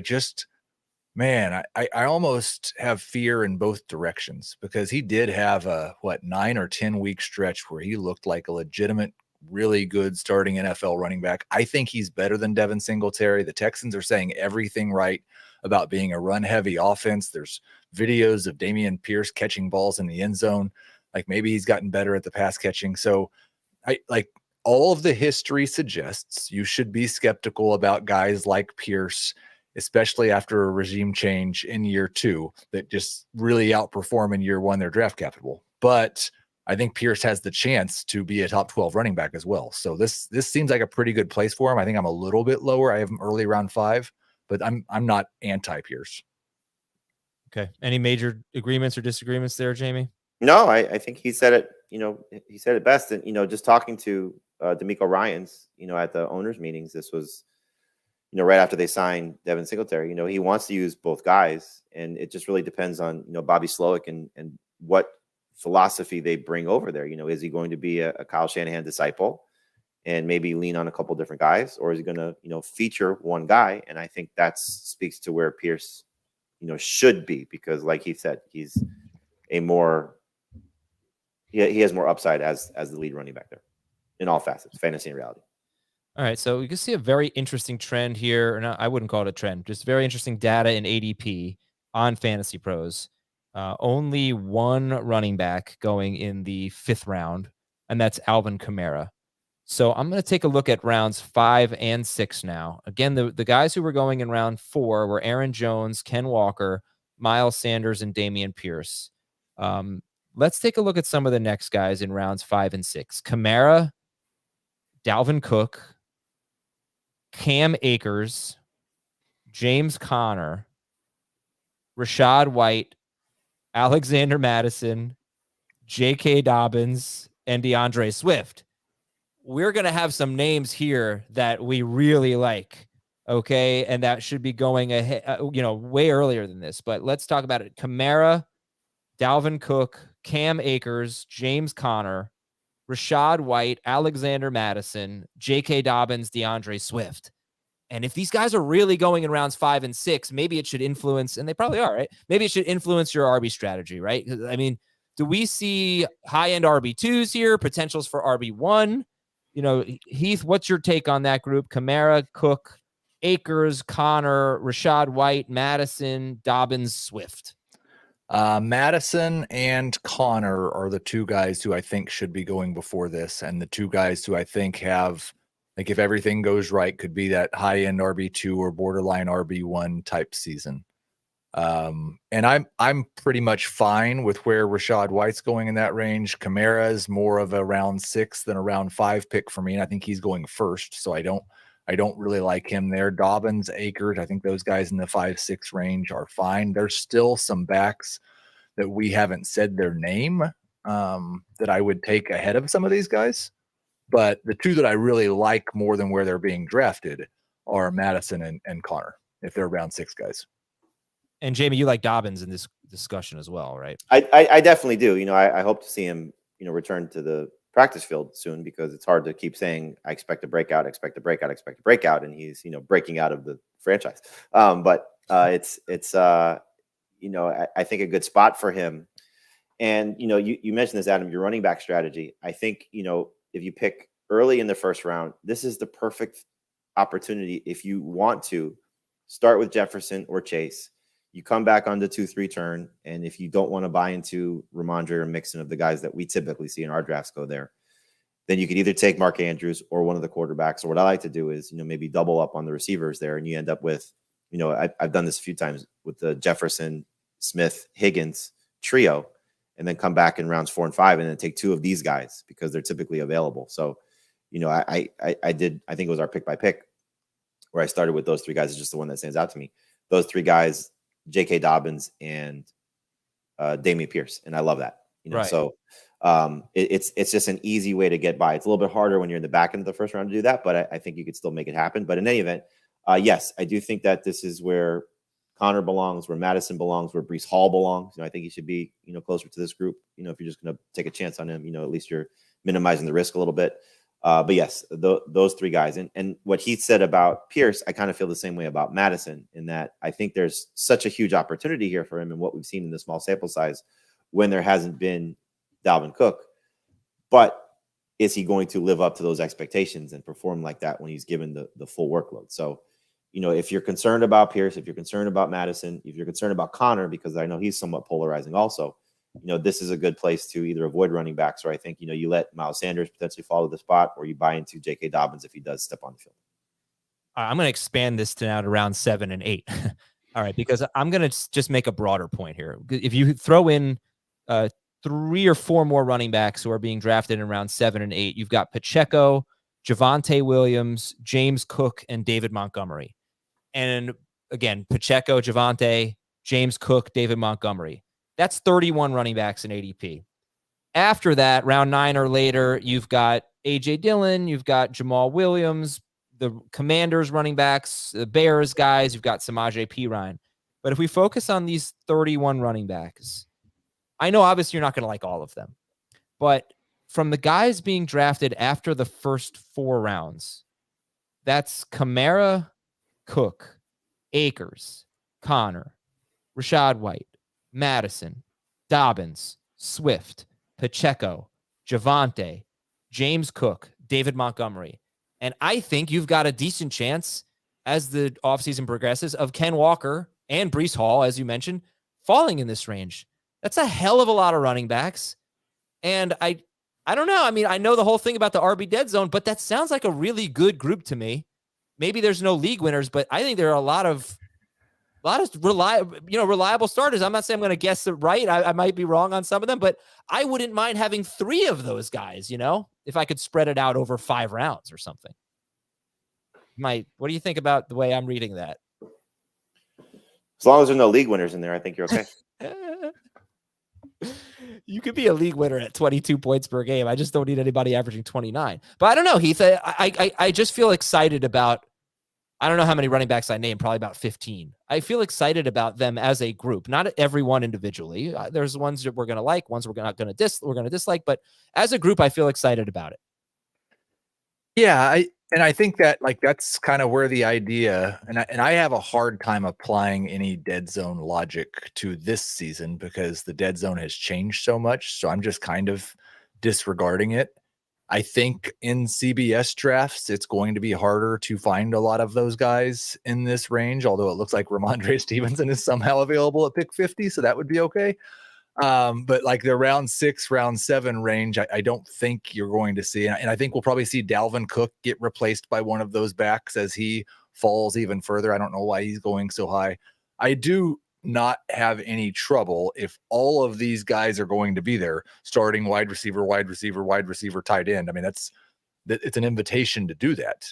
Man, I almost have fear in both directions because he did have a 9 or 10 week stretch where he looked like a legitimate, really good starting NFL running back. I think he's better than Devin Singletary. The Texans are saying everything right about being a run heavy offense. There's videos of Dameon Pierce catching balls in the end zone. Like maybe he's gotten better at the pass catching. So I like all of the history suggests you should be skeptical about guys like Pierce, especially after a regime change in year 2 that just really outperform in year 1 their draft capital. But I think Pierce has the chance to be a top 12 running back as well. So this seems like a pretty good place for him. I think I'm a little bit lower. I have him early round 5, but I'm not anti Pierce. Okay. Any major agreements or disagreements there, Jamie? No, I think he said it, he said it best. And, just talking to D'Amico Ryans, at the owners meetings, this was, right after they signed Devin Singletary, he wants to use both guys, and it just really depends on, Bobby Slowick and what philosophy they bring over there. Is he going to be a Kyle Shanahan disciple and maybe lean on a couple different guys, or is he going to, feature one guy? And I think that speaks to where Pierce, should be, because like he said, he's he has more upside as the lead running back there in all facets, fantasy and reality. All right, so you can see a very interesting trend here, or not, I wouldn't call it a trend, just very interesting data in ADP on Fantasy Pros. Only one running back going in the 5th round, and that's Alvin Kamara. So I'm going to take a look at rounds 5 and 6 now. Again, the guys who were going in round 4 were Aaron Jones, Ken Walker, Miles Sanders, and Dameon Pierce. Let's take a look at some of the next guys in rounds 5 and 6. Kamara, Dalvin Cook, Cam Akers, James Conner, Rashad White, Alexander Madison, J.K. Dobbins, and DeAndre Swift. We're going to have some names here that we really like, okay? And that should be going ahead, way earlier than this. But let's talk about it. Kamara, Dalvin Cook, Cam Akers, James Conner, Rashad White, Alexander Madison, J.K. Dobbins, DeAndre Swift. And if these guys are really going in rounds 5 and 6, maybe it should influence, and they probably are, right? Maybe it should influence your RB strategy, right? I mean, do we see high-end RB2s here, potentials for RB1? Heath, what's your take on that group? Kamara, Cook, Akers, Connor, Rashad White, Madison, Dobbins, Swift. Madison and Connor are the 2 guys who I think should be going before this, and the 2 guys who I think have, like, if everything goes right, could be that high-end RB2 or borderline RB1 type season. And I'm pretty much fine with where Rashad White's going in that range. Kamara is more of a round 6 than a round 5 pick for me, and I think he's going first, so I don't really like him there. Dobbins, Akers, I think those guys in the 5-6 range are fine. There's still some backs that we haven't said their name that I would take ahead of some of these guys. But the 2 that I really like more than where they're being drafted are Madison and Connor, if they're round 6 guys. And Jamie, you like Dobbins in this discussion as well, right? I definitely do. I hope to see him, return to the practice field soon, because it's hard to keep saying, I expect a breakout, expect a breakout, expect a breakout. And he's, breaking out of the franchise. But it's I think a good spot for him. And, you mentioned this, Adam, your running back strategy. I think, if you pick early in the 1st round, this is the perfect opportunity. If you want to start with Jefferson or Chase, you come back on the 2-3 turn. And if you don't want to buy into Ramondre or Mixon, of the guys that we typically see in our drafts go there, then you could either take Mark Andrews or one of the quarterbacks. Or what I like to do is, maybe double up on the receivers there. And you end up with, I've done this a few times with the Jefferson, Smith, Higgins trio, and then come back in rounds 4 and 5 and then take 2 of these guys because they're typically available. So, I think it was our pick by pick where I started with those 3 guys. Is just the one that stands out to me. Those 3 guys, J.K. Dobbins and Dameon Pierce. And I love that, Right. So it's just an easy way to get by. It's a little bit harder when you're in the back end of the 1st round to do that, but I think you could still make it happen. But in any event, yes, I do think that this is where Connor belongs, where Madison belongs, where Breece Hall belongs. I think he should be, closer to this group. If you're just going to take a chance on him, at least you're minimizing the risk a little bit. But yes, those three guys. And what he said about Pierce, I kind of feel the same way about Madison, in that I think there's such a huge opportunity here for him and what we've seen in the small sample size when there hasn't been Dalvin Cook. But is he going to live up to those expectations and perform like that when he's given the full workload? So, if you're concerned about Pierce, if you're concerned about Madison, if you're concerned about Connor, because I know he's somewhat polarizing also, this is a good place to either avoid running backs, or I think, you let Miles Sanders potentially fall to the spot, or you buy into J.K. Dobbins if he does step on the field. I'm going to expand this to now to round 7 and 8. All right, because I'm going to just make a broader point here. If you throw in 3 or 4 more running backs who are being drafted in round 7 and 8, you've got Pacheco, Javonte Williams, James Cook, and David Montgomery. And again, Pacheco, Javonte, James Cook, David Montgomery. That's 31 running backs in ADP. After that, round 9 or later, you've got A.J. Dillon, you've got Jamal Williams, the Commanders running backs, the Bears guys, you've got Samaje Perine. But if we focus on these 31 running backs, I know obviously you're not going to like all of them, but from the guys being drafted after the first 4 rounds, that's Kamara, Cook, Akers, Connor, Rashad White, Madison, Dobbins, Swift, Pacheco, Javonte, James Cook, David Montgomery. And I think you've got a decent chance as the offseason progresses of Ken Walker and Breece Hall, as you mentioned, falling in this range. That's a hell of a lot of running backs. And I don't know. I mean, I know the whole thing about the RB dead zone, but that sounds like a really good group to me. Maybe there's no league winners, but I think there are a lot of reliable starters. I'm not saying I'm going to guess it right. I might be wrong on some of them, but I wouldn't mind having 3 of those guys, if I could spread it out over 5 rounds or something. What do you think about the way I'm reading that? As long as there's no league winners in there, I think you're okay. You could be a league winner at 22 points per game. I just don't need anybody averaging 29. But I don't know, Heath. I just feel excited about, I don't know how many running backs I named, probably about 15. I feel excited about them as a group, not everyone individually. There's ones that we're going to like, ones we're not going to dislike, but as a group, I feel excited about it. Yeah, I think that that's kind of where the idea, and I have a hard time applying any dead zone logic to this season because the dead zone has changed so much. So I'm just kind of disregarding it. I think in CBS drafts, it's going to be harder to find a lot of those guys in this range, although it looks like Ramondre Stevenson is somehow available at pick 50. So that would be okay. But like the round 6, round 7 range, I don't think you're going to see. And I think we'll probably see Dalvin Cook get replaced by one of those backs as he falls even further. I don't know why he's going so high. I do not have any trouble if all of these guys are going to be there starting wide receiver, tight end. I mean, it's an invitation to do that.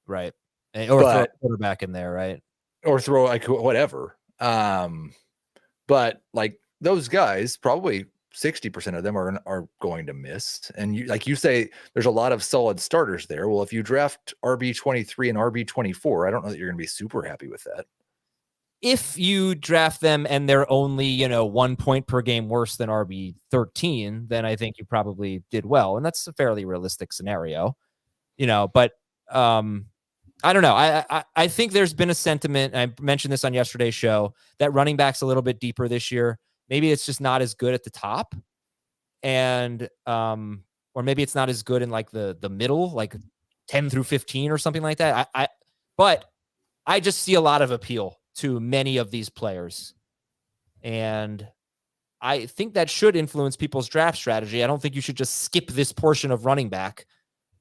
Right. Or throw a quarterback in there, right? Or throw whatever. But like those guys, probably 60% of them are going to miss. And you say, there's a lot of solid starters there. Well, if you draft RB23 and RB24, I don't know that you're going to be super happy with that. If you draft them and they're only, 1 point per game worse than RB13, then I think you probably did well. And that's a fairly realistic scenario, but I don't know. I think there's been a sentiment, I mentioned this on yesterday's show, that running back's a little bit deeper this year. Maybe it's just not as good at the top. And, or maybe it's not as good in like the middle, like 10 through 15 or something like that. But I just see a lot of appeal to many of these players. And I think that should influence people's draft strategy. I don't think you should just skip this portion of running back.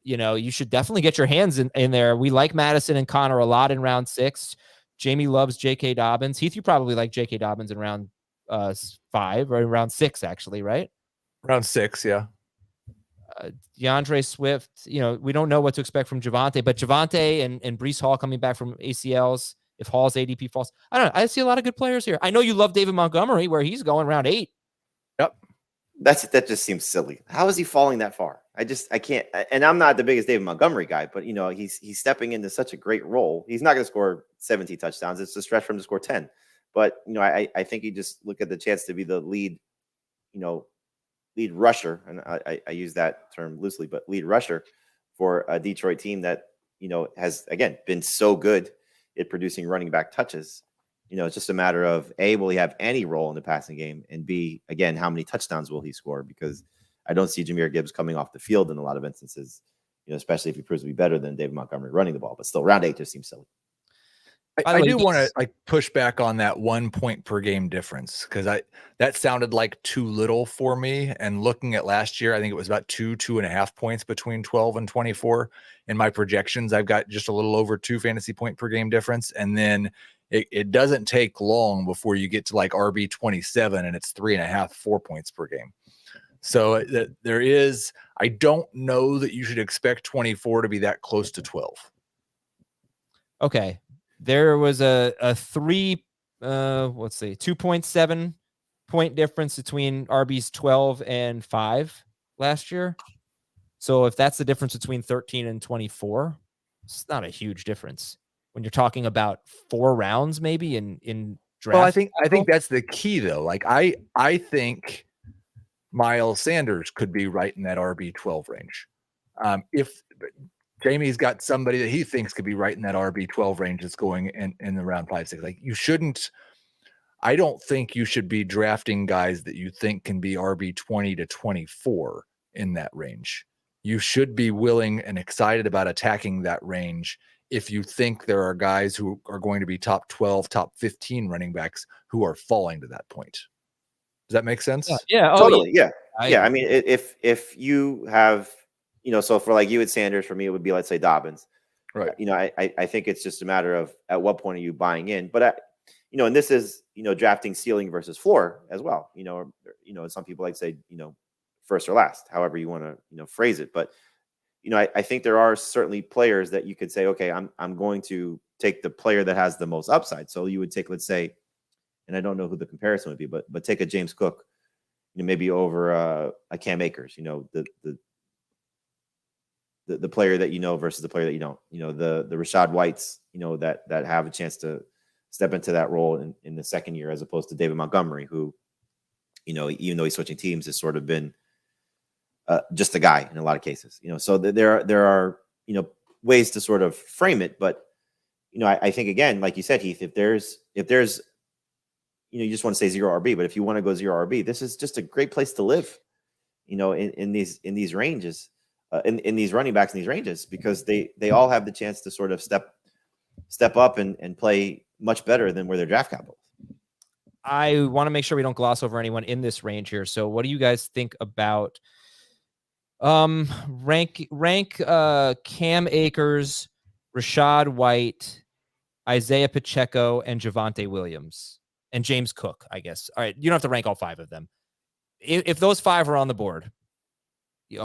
You should definitely get your hands in there. We like Madison and Connor a lot in round 6. Jamie loves J.K. Dobbins. Heath, you probably like J.K. Dobbins in round 5 or round 6, actually, right? Round 6, yeah. DeAndre Swift, we don't know what to expect from Javonte, but Javonte and Breece Hall coming back from ACLs. If Hall's ADP falls, I don't know. I see a lot of good players here. I know you love David Montgomery, where he's going round 8. Yep. That just seems silly. How is he falling that far? I can't. And I'm not the biggest David Montgomery guy, but he's stepping into such a great role. He's not going to score 17 touchdowns. It's a stretch for him to score 10. But I think you just look at the chance to be the lead rusher, and I use that term loosely, but lead rusher for a Detroit team that, has, again, been so good at producing running back touches. It's just a matter of A, will he have any role in the passing game? And B, again, how many touchdowns will he score? Because I don't see Jahmyr Gibbs coming off the field in a lot of instances, especially if he proves to be better than David Montgomery running the ball. But still, round 8 just seems silly. I do want to push back on that 1 point per game difference, because that sounded like too little for me. And looking at last year, I think it was about 2.5 points between 12 and 24. In my projections, I've got just a little over 2 fantasy point per game difference. And then it doesn't take long before you get to like RB 27 and it's 3.5, 4 points per game. So there is, I don't know that you should expect 24 to be that close to 12. Okay. There was a 2.7 point difference between RB's 12 and 5 last year. So if that's the difference between 13 and 24, it's not a huge difference when you're talking about 4 rounds, maybe in draft. Well, I think that's the key though. Like I think Miles Sanders could be right in that RB 12 range. If Jamie's got somebody that he thinks could be right in that RB 12 range that's going in the round 5, 6. Like I don't think you should be drafting guys that you think can be RB 20 to 24 in that range. You should be willing and excited about attacking that range if you think there are guys who are going to be top 12, top 15 running backs who are falling to that point. Does that make sense? Yeah. Totally. Yeah. I mean, if you have, so for like you and Sanders, for me, it would be, let's say, Dobbins. Right. I think it's just a matter of at what point are you buying in? But, and this is, drafting ceiling versus floor as well. Some people like to say, first or last, however you want to, phrase it. But, I think there are certainly players that you could say, okay, I'm going to take the player that has the most upside. So you would take, let's say, and I don't know who the comparison would be, but take a James Cook, maybe over a Cam Akers, the player that versus the player that you don't, the Rashad Whites, that have a chance to step into that role in the second year, as opposed to David Montgomery, who, even though he's switching teams, has sort of been just a guy in a lot of cases, so there are, ways to sort of frame it. But, I think, again, like you said, Heath, if there's, you just want to say 0 RB, but if you want to go 0 RB, this is just a great place to live, in these ranges, in these running backs in these ranges, because they all have the chance to sort of step up and play much better than where their draft capital. I want to make sure we don't gloss over anyone in this range here. So what do you guys think about rank Cam Akers, Rashad White, Isaiah Pacheco, and Javonte Williams, and James Cook, I guess. All right, you don't have to rank all 5 of them. If those 5 are on the board,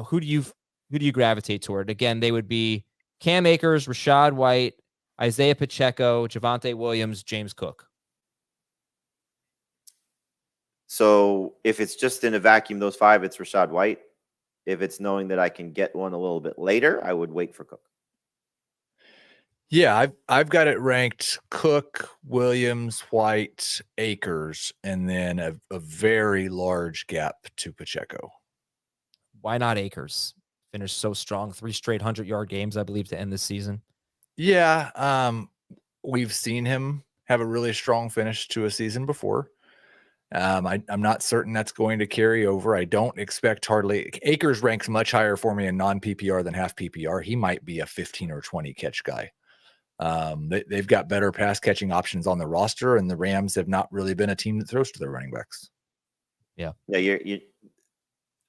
who do you gravitate toward? Again, they would be Cam Akers, Rashad White, Isaiah Pacheco, Javonte Williams, James Cook. So if it's just in a vacuum, those 5, it's Rashad White. If it's knowing that I can get one a little bit later, I would wait for Cook. Yeah, I've got it ranked Cook, Williams, White, Akers, and then a very large gap to Pacheco. Why not Akers? Finished so strong, 3 straight 100-yard games, I believe, to end this season. Yeah, we've seen him have a really strong finish to a season before. I'm not certain that's going to carry over. I don't expect hardly. Akers ranks much higher for me in non-PPR than half PPR. He might be a 15 or 20 catch guy. They've got better pass catching options on the roster, and the Rams have not really been a team that throws to their running backs. Yeah.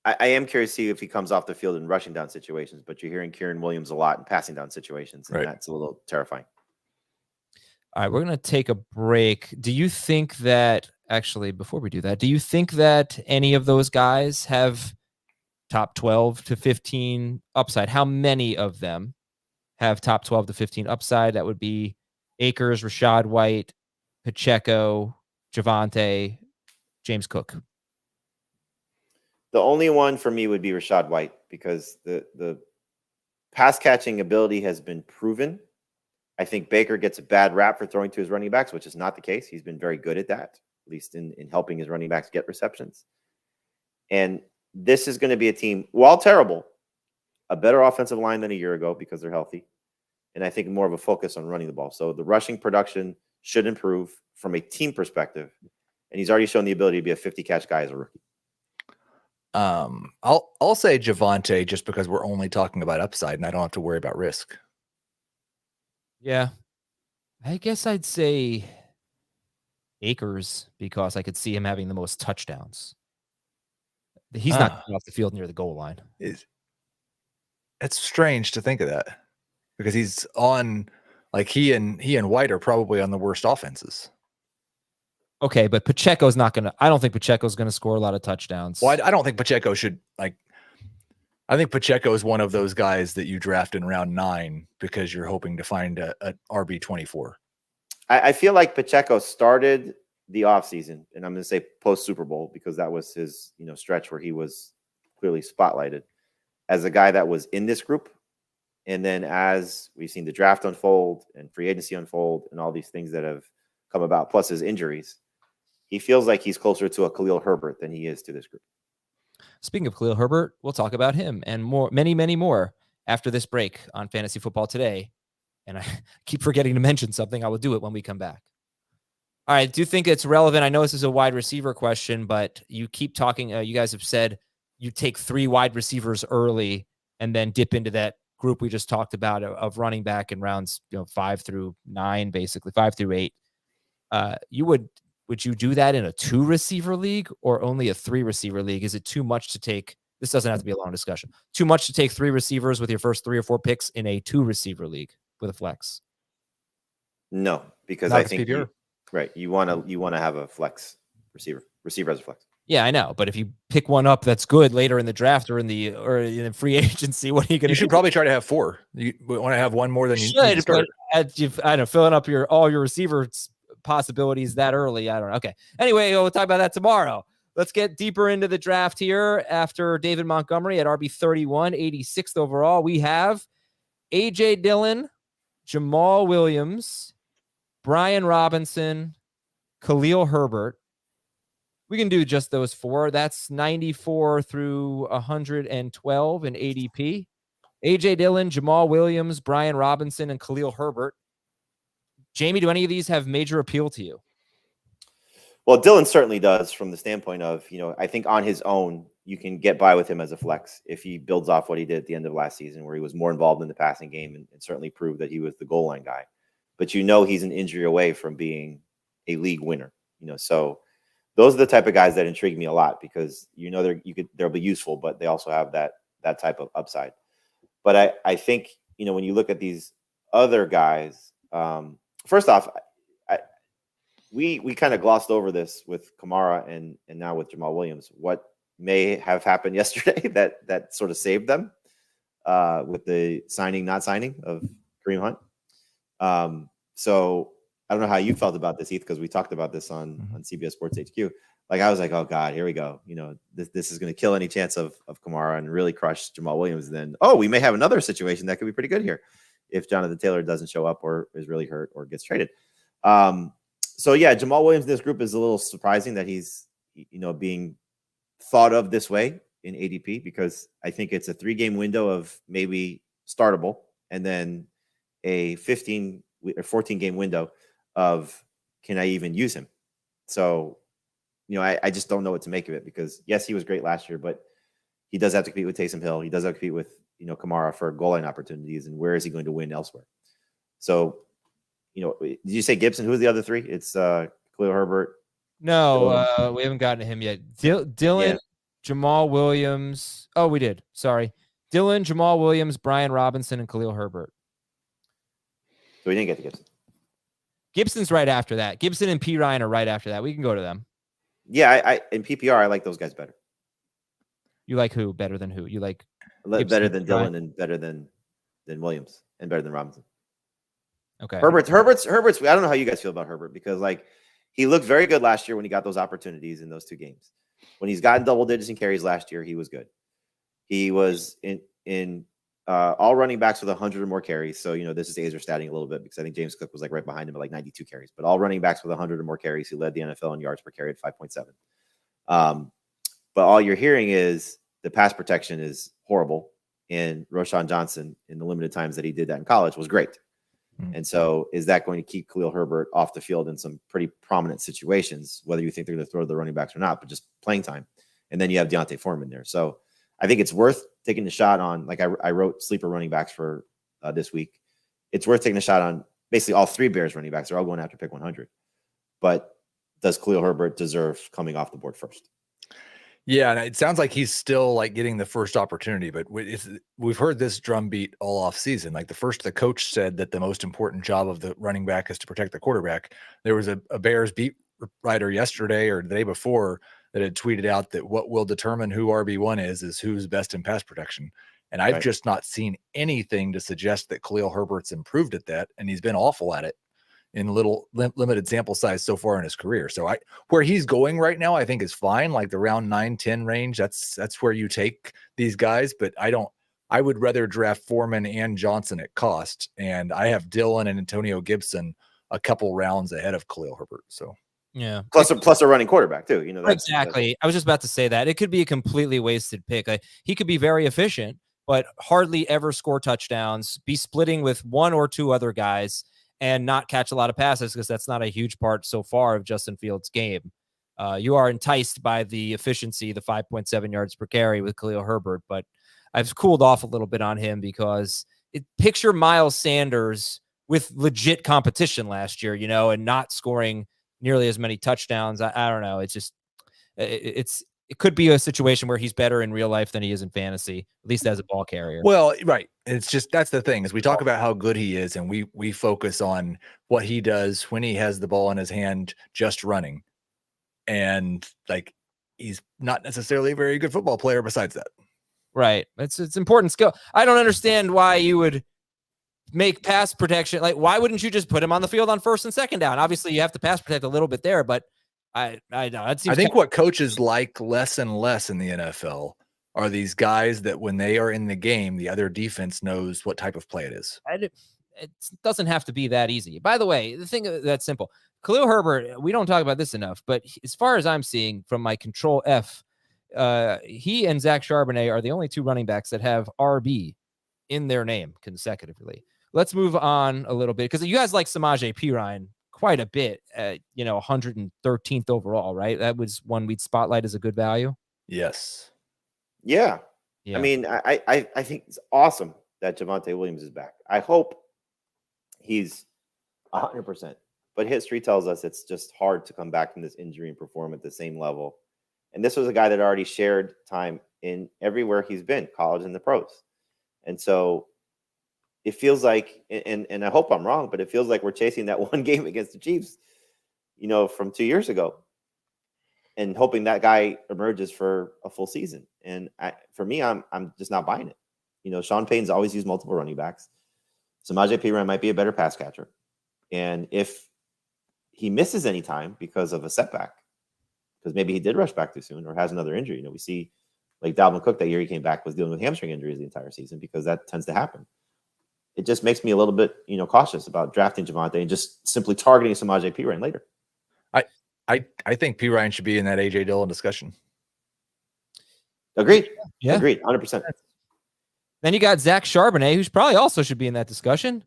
I am curious to see if he comes off the field in rushing down situations, but you're hearing Kieran Williams a lot in passing down situations, and right. That's a little terrifying. All right, we're going to take a break. Do you think that, actually, before we do that, do you think that any of those guys have top 12 to 15 upside? How many of them have top 12 to 15 upside? That would be Akers, Rashad White, Pacheco, Javonte, James Cook. The only one for me would be Rashad White, because the pass catching ability has been proven. I think Baker gets a bad rap for throwing to his running backs, which is not the case. He's been very good at that, at least in helping his running backs get receptions. And this is going to be a team, while terrible, a better offensive line than a year ago because they're healthy. And I think more of a focus on running the ball. So the rushing production should improve from a team perspective. And he's already shown the ability to be a 50 catch guy as a rookie. I'll say Javonte just because we're only talking about upside and I don't have to worry about risk. Yeah. I guess I'd say Akers because I could see him having the most touchdowns. He's not off the field near the goal line. It's strange to think of that because he's on, like he and White are probably on the worst offenses. Okay, but Pacheco's not going to – I don't think Pacheco's going to score a lot of touchdowns. Well, I don't think Pacheco should – I think Pacheco is one of those guys that you draft in round 9 because you're hoping to find a RB24. I feel like Pacheco started the offseason, and I'm going to say post-Super Bowl because that was his stretch where he was clearly spotlighted as a guy that was in this group. And then as we've seen the draft unfold and free agency unfold and all these things that have come about, plus his injuries, he feels like he's closer to a Khalil Herbert than he is to this group. Speaking of Khalil Herbert, we'll talk about him and more, many, many more after this break on Fantasy Football Today. And I keep forgetting to mention something. I will do it when we come back. All right. Do you think it's relevant? I know this is a wide receiver question, but you keep talking. You guys have said you take 3 wide receivers early and then dip into that group we just talked about of running back in rounds 5 through 9, basically 5 through 8. Would you do that in a 2 receiver league or only a 3 receiver league? Is it too much to take? This doesn't have to be a long discussion. Too much to take 3 receivers with your first 3 or 4 picks in a 2 receiver league with a flex? No, because Not I think you want to have a flex receiver as a flex. Yeah, I know. But if you pick one up that's good later in the draft or in the free agency, what are you going to do? You should probably try to have 4. You want to have one more than you should. start. But I don't know, filling up all your receivers possibilities that early. I don't know. Okay. Anyway, we'll talk about that tomorrow. Let's get deeper into the draft here. After David Montgomery at RB 31, 86th overall, we have AJ Dillon, Jamal Williams, Brian Robinson, Khalil Herbert. We can do just those 4. That's 94 through 112 in ADP. AJ Dillon, Jamal Williams, Brian Robinson, and Khalil Herbert. Jamie, do any of these have major appeal to you? Well, Dillon certainly does from the standpoint of, I think on his own, you can get by with him as a flex if he builds off what he did at the end of last season, where he was more involved in the passing game and certainly proved that he was the goal line guy. But he's an injury away from being a league winner. So those are the type of guys that intrigue me a lot because they'll be useful, but they also have that type of upside. But I think when you look at these other guys, first off, we kind of glossed over this with Kamara and now with Jamal Williams. What may have happened yesterday that sort of saved them with the not signing of Kareem Hunt. So I don't know how you felt about this, Heath, because we talked about this on CBS Sports HQ. Like I was like, oh God, here we go. This is going to kill any chance of Kamara and really crush Jamal Williams. And then, we may have another situation that could be pretty good here if Jonathan Taylor doesn't show up or is really hurt or gets traded. So yeah, Jamal Williams in this group is a little surprising that he's, being thought of this way in ADP because I think it's a 3-game window of maybe startable and then a 15 or 14-game window of can I even use him? So, I just don't know what to make of it because yes, he was great last year, but he does have to compete with Taysom Hill. He does have to compete with, Kamara for goal line opportunities. And where is he going to win elsewhere? So, did you say Gibson? Who's the other 3? It's Khalil Herbert. No, we haven't gotten to him yet. Dillon, Jamal Williams. Oh, we did. Sorry. Dillon, Jamal Williams, Brian Robinson, and Khalil Herbert. So we didn't get to Gibson. Gibson's right after that. Gibson and Perine are right after that. We can go to them. Yeah, I in PPR, I like those guys better. You like who better than who? You like Gibson, better than Dillon and better than Williams and better than Robinson. Okay. Herbert's. I don't know how you guys feel about Herbert because he looked very good last year when he got those opportunities in those 2 games. When he's gotten double digits in carries last year, he was good. He was in all running backs with 100 or more carries. So, this is Azer statting a little bit because I think James Cook was right behind him at 92 carries. But all running backs with 100 or more carries, he led the NFL in yards per carry at 5.7. But all you're hearing is the pass protection is horrible and Roshan Johnson in the limited times that he did that in college was great. And so is that going to keep Khalil Herbert off the field in some pretty prominent situations, whether you think they're going to throw the running backs or not, but just playing time. And then you have Deontay Foreman there. So I think it's worth taking the shot on, like I wrote sleeper running backs for this week. It's worth taking a shot on basically all three Bears running backs. They're all going after pick 100. But does Khalil Herbert deserve coming off the board first? Yeah, and it sounds like he's still like getting the first opportunity, but we've heard this drumbeat all off season. Like the coach said that the most important job of the running back is to protect the quarterback. There was a Bears beat writer yesterday or the day before that had tweeted out that what will determine who RB1 is who's best in pass protection. And I've just not seen anything to suggest that Khalil Herbert's improved at that, and he's been awful at it in limited sample size so far in his career. So where he's going right now, I think is fine. Like the round 9-10 range, that's where you take these guys. But I would rather draft Foreman and Johnson at cost. And I have Dillon and Antonio Gibson a couple rounds ahead of Khalil Herbert. So yeah, plus a running quarterback too. You know, exactly. I was just about to say that it could be a completely wasted pick. He could be very efficient, but hardly ever score touchdowns, be splitting with one or two other guys, and not catch a lot of passes because that's not a huge part so far of Justin Fields' game. You are enticed by the efficiency, the 5.7 yards per carry with Khalil Herbert, but I've cooled off a little bit on him because picture Miles Sanders with legit competition last year, and not scoring nearly as many touchdowns. I don't know. It's just, it could be a situation where he's better in real life than he is in fantasy, at least as a ball carrier. Well, right. It's just, that's the thing is we talk about how good he is and we focus on what he does when he has the ball in his hand, just running. And like, he's not necessarily a very good football player besides that. Right. It's important skill. I don't understand why you would make pass protection. Like, why wouldn't you just put him on the field on first and second down? Obviously you have to pass protect a little bit there, but I know. I think what coaches like less and less in the NFL are these guys that when they are in the game, the other defense knows what type of play it is. It doesn't have to be that easy. By the way, the thing that's simple. Khalil Herbert, we don't talk about this enough, but as far as I'm seeing from my Control F, he and Zach Charbonnet are the only two running backs that have RB in their name consecutively. Let's move on a little bit because you guys like Samaje Perine quite a bit, 113th overall, right? That was one we'd spotlight as a good value. Yes. Yeah. I mean, I think it's awesome that Javonte Williams is back. I hope he's 100%. But history tells us it's just hard to come back from this injury and perform at the same level. And this was a guy that already shared time in everywhere he's been, college and the pros. And so it feels like, and I hope I'm wrong, but it feels like we're chasing that one game against the Chiefs, from 2 years ago and hoping that guy emerges for a full season. And for me, I'm just not buying it. Sean Payton's always used multiple running backs. Samaje Perine might be a better pass catcher. And if he misses any time because of a setback, because maybe he did rush back too soon or has another injury. We see like Dalvin Cook that year he came back was dealing with hamstring injuries the entire season because that tends to happen. It just makes me a little bit, cautious about drafting Javonte and just simply targeting Samaje Perine later. I think Perine should be in that AJ Dillon discussion. Agreed. Yeah. Agreed. 100%. Then you got Zach Charbonnet, who's probably also should be in that discussion.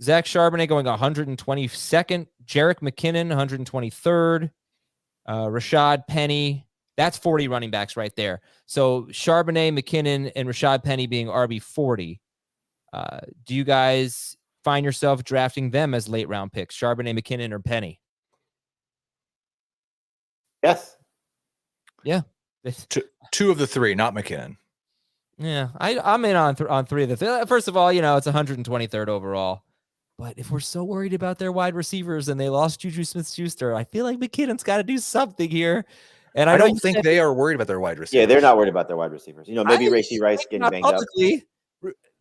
Zach Charbonnet going 122nd. Jerick McKinnon, 123rd. Rashad Penny. That's 40 running backs right there. So Charbonnet, McKinnon, and Rashad Penny being RB 40. Do you guys find yourself drafting them as late round picks? Charbonnet, McKinnon, or Penny? Yes. Yeah. Two of the three, not McKinnon. Yeah, I'm in on three of the first of all, it's 123rd overall. But if we're so worried about their wide receivers and they lost Juju Smith-Schuster, I feel like McKinnon's got to do something here. And I don't think they are worried about their wide receivers. Yeah, they're not worried about their wide receivers. Maybe Rashee Rice getting banged up.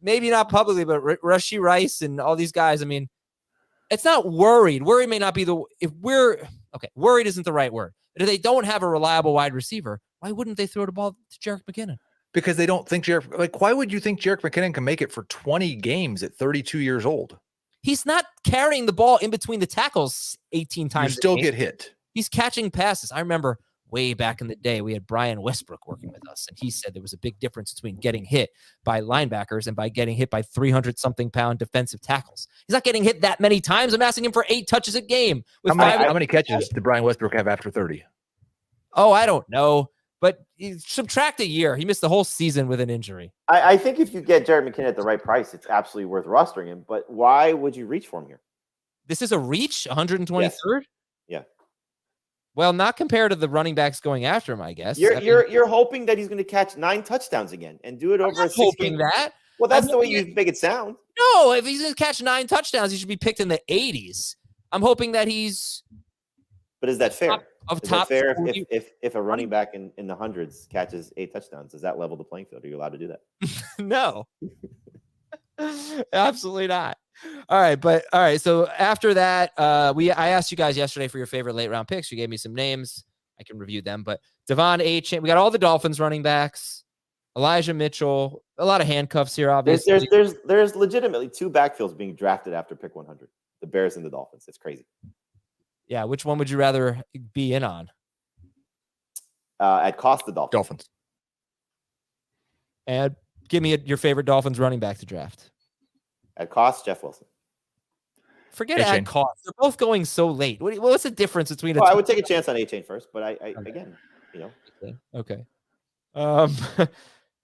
Maybe not publicly, but Rashee Rice and all these guys. I mean, it's not worried. Worry may not be worried isn't the right word. But if they don't have a reliable wide receiver, why wouldn't they throw the ball to Jerick McKinnon? Because they don't think why would you think Jerick McKinnon can make it for 20 games at 32 years old? He's not carrying the ball in between the tackles 18 times. You still get hit. He's catching passes. I remember way back in the day, we had Brian Westbrook working with us, and he said there was a big difference between getting hit by linebackers and by getting hit by 300-something pound defensive tackles. He's not getting hit that many times. I'm asking him for 8 touches a game. How many catches did Brian Westbrook have after 30? Oh, I don't know. But subtract a year. He missed the whole season with an injury. I think if you get Jerick McKinnon at the right price, it's absolutely worth rostering him. But why would you reach for him here? This is a reach, 123rd? Yes. Yeah. Well, not compared to the running backs going after him, I guess. You're hoping that he's going to catch 9 touchdowns again and do it over a 6 hoping that. Well, that's the way you make it sound. No, if he's going to catch 9 touchdowns, he should be picked in the 80s. I'm hoping that he's. But is that fair? Is that fair if a running back in the hundreds catches 8 touchdowns? Does that level the playing field? Are you allowed to do that? No. Absolutely not. All right. So after that, I asked you guys yesterday for your favorite late round picks. You gave me some names. I can review them, but Devon Achane, we got all the Dolphins running backs, Elijah Mitchell, a lot of handcuffs here, obviously. There's legitimately 2 backfields being drafted after pick 100. The Bears and the Dolphins. It's crazy. Yeah. Which one would you rather be in on? At cost, the Dolphins. And give me your favorite Dolphins running back to draft. At cost, Jeff Wilson. Forget at cost. They're both going so late. What's the difference between? I would take a chance on Achane first, but again, Okay.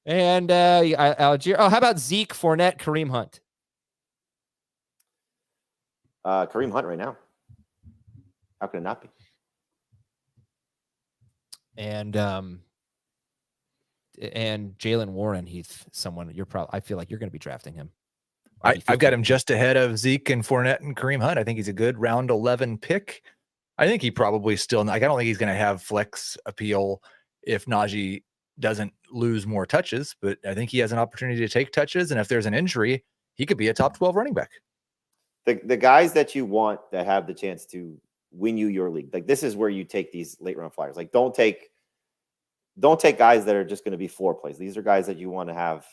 And Algier. Oh, how about Zeke, Fournette, Kareem Hunt? Kareem Hunt right now. How could it not be? And Jaylen Warren, Heath, someone I feel like you're going to be drafting him. I've got him just ahead of Zeke and Fournette and Kareem Hunt. I think he's a good round 11 pick. I think he probably still, I don't think he's going to have flex appeal if Najee doesn't lose more touches, but I think he has an opportunity to take touches. And if there's an injury, he could be a top 12 running back. The guys that you want that have the chance to win you your league, like this is where you take these late round flyers. Like don't take guys that are just going to be floor plays. These are guys that you want to have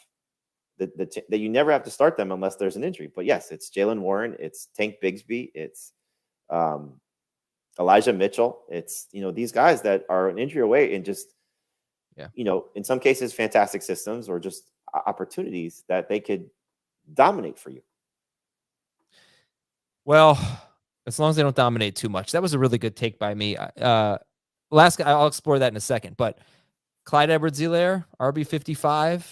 that you never have to start them unless there's an injury. But yes, it's Jaylen Warren, it's Tank Bigsby, it's Elijah Mitchell. It's, these guys that are an injury away and just, in some cases, fantastic systems or just opportunities that they could dominate for you. Well, as long as they don't dominate too much. That was a really good take by me. Last guy, I'll explore that in a second, but Clyde Edwards-Helaire, RB55,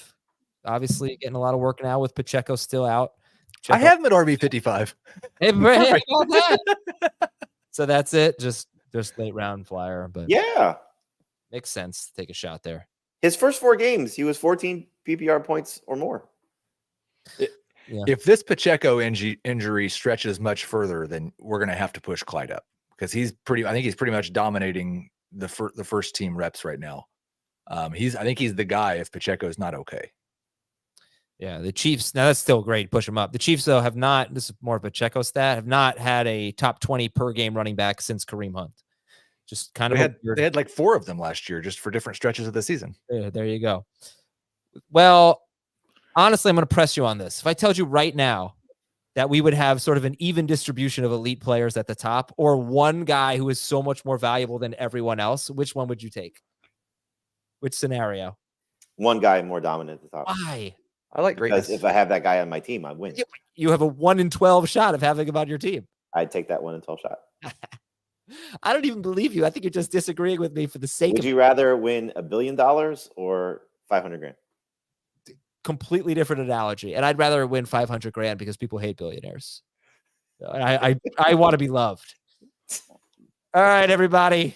obviously getting a lot of work now with Pacheco still out. I have him at RB55. So that's it. Just late round flyer, but yeah, makes sense to take a shot there. His first 4 games, he was 14 PPR points or more. If this Pacheco injury stretches much further, then we're going to have to push Clyde up because I think he's pretty much dominating the first team reps right now. I think he's the guy if Pacheco is not okay. Yeah, the Chiefs, now that's still great, push them up. The Chiefs, though, have not, this is more of a Pacheco stat, have not had a top 20 per game running back since Kareem Hunt. Just kind of they had like 4 of them last year just for different stretches of the season. Yeah, there you go. Well, honestly, I'm going to press you on this. If I told you right now that we would have sort of an even distribution of elite players at the top or one guy who is so much more valuable than everyone else, which one would you take? Which scenario? One guy more dominant at the top. Why? I like greatness. Because if I have that guy on my team, I win. You have a 1 in 12 shot of having him on your team. I'd take that 1 in 12 shot. I don't even believe you. I think you're just disagreeing with me for the sake of. Would you rather win $1 billion or $500,000? Completely different analogy. And I'd rather win $500,000 because people hate billionaires. I want to be loved. All right, everybody.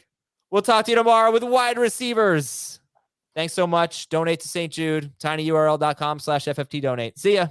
We'll talk to you tomorrow with wide receivers. Thanks so much. Donate to St. Jude, tinyurl.com/FFT donate. See ya.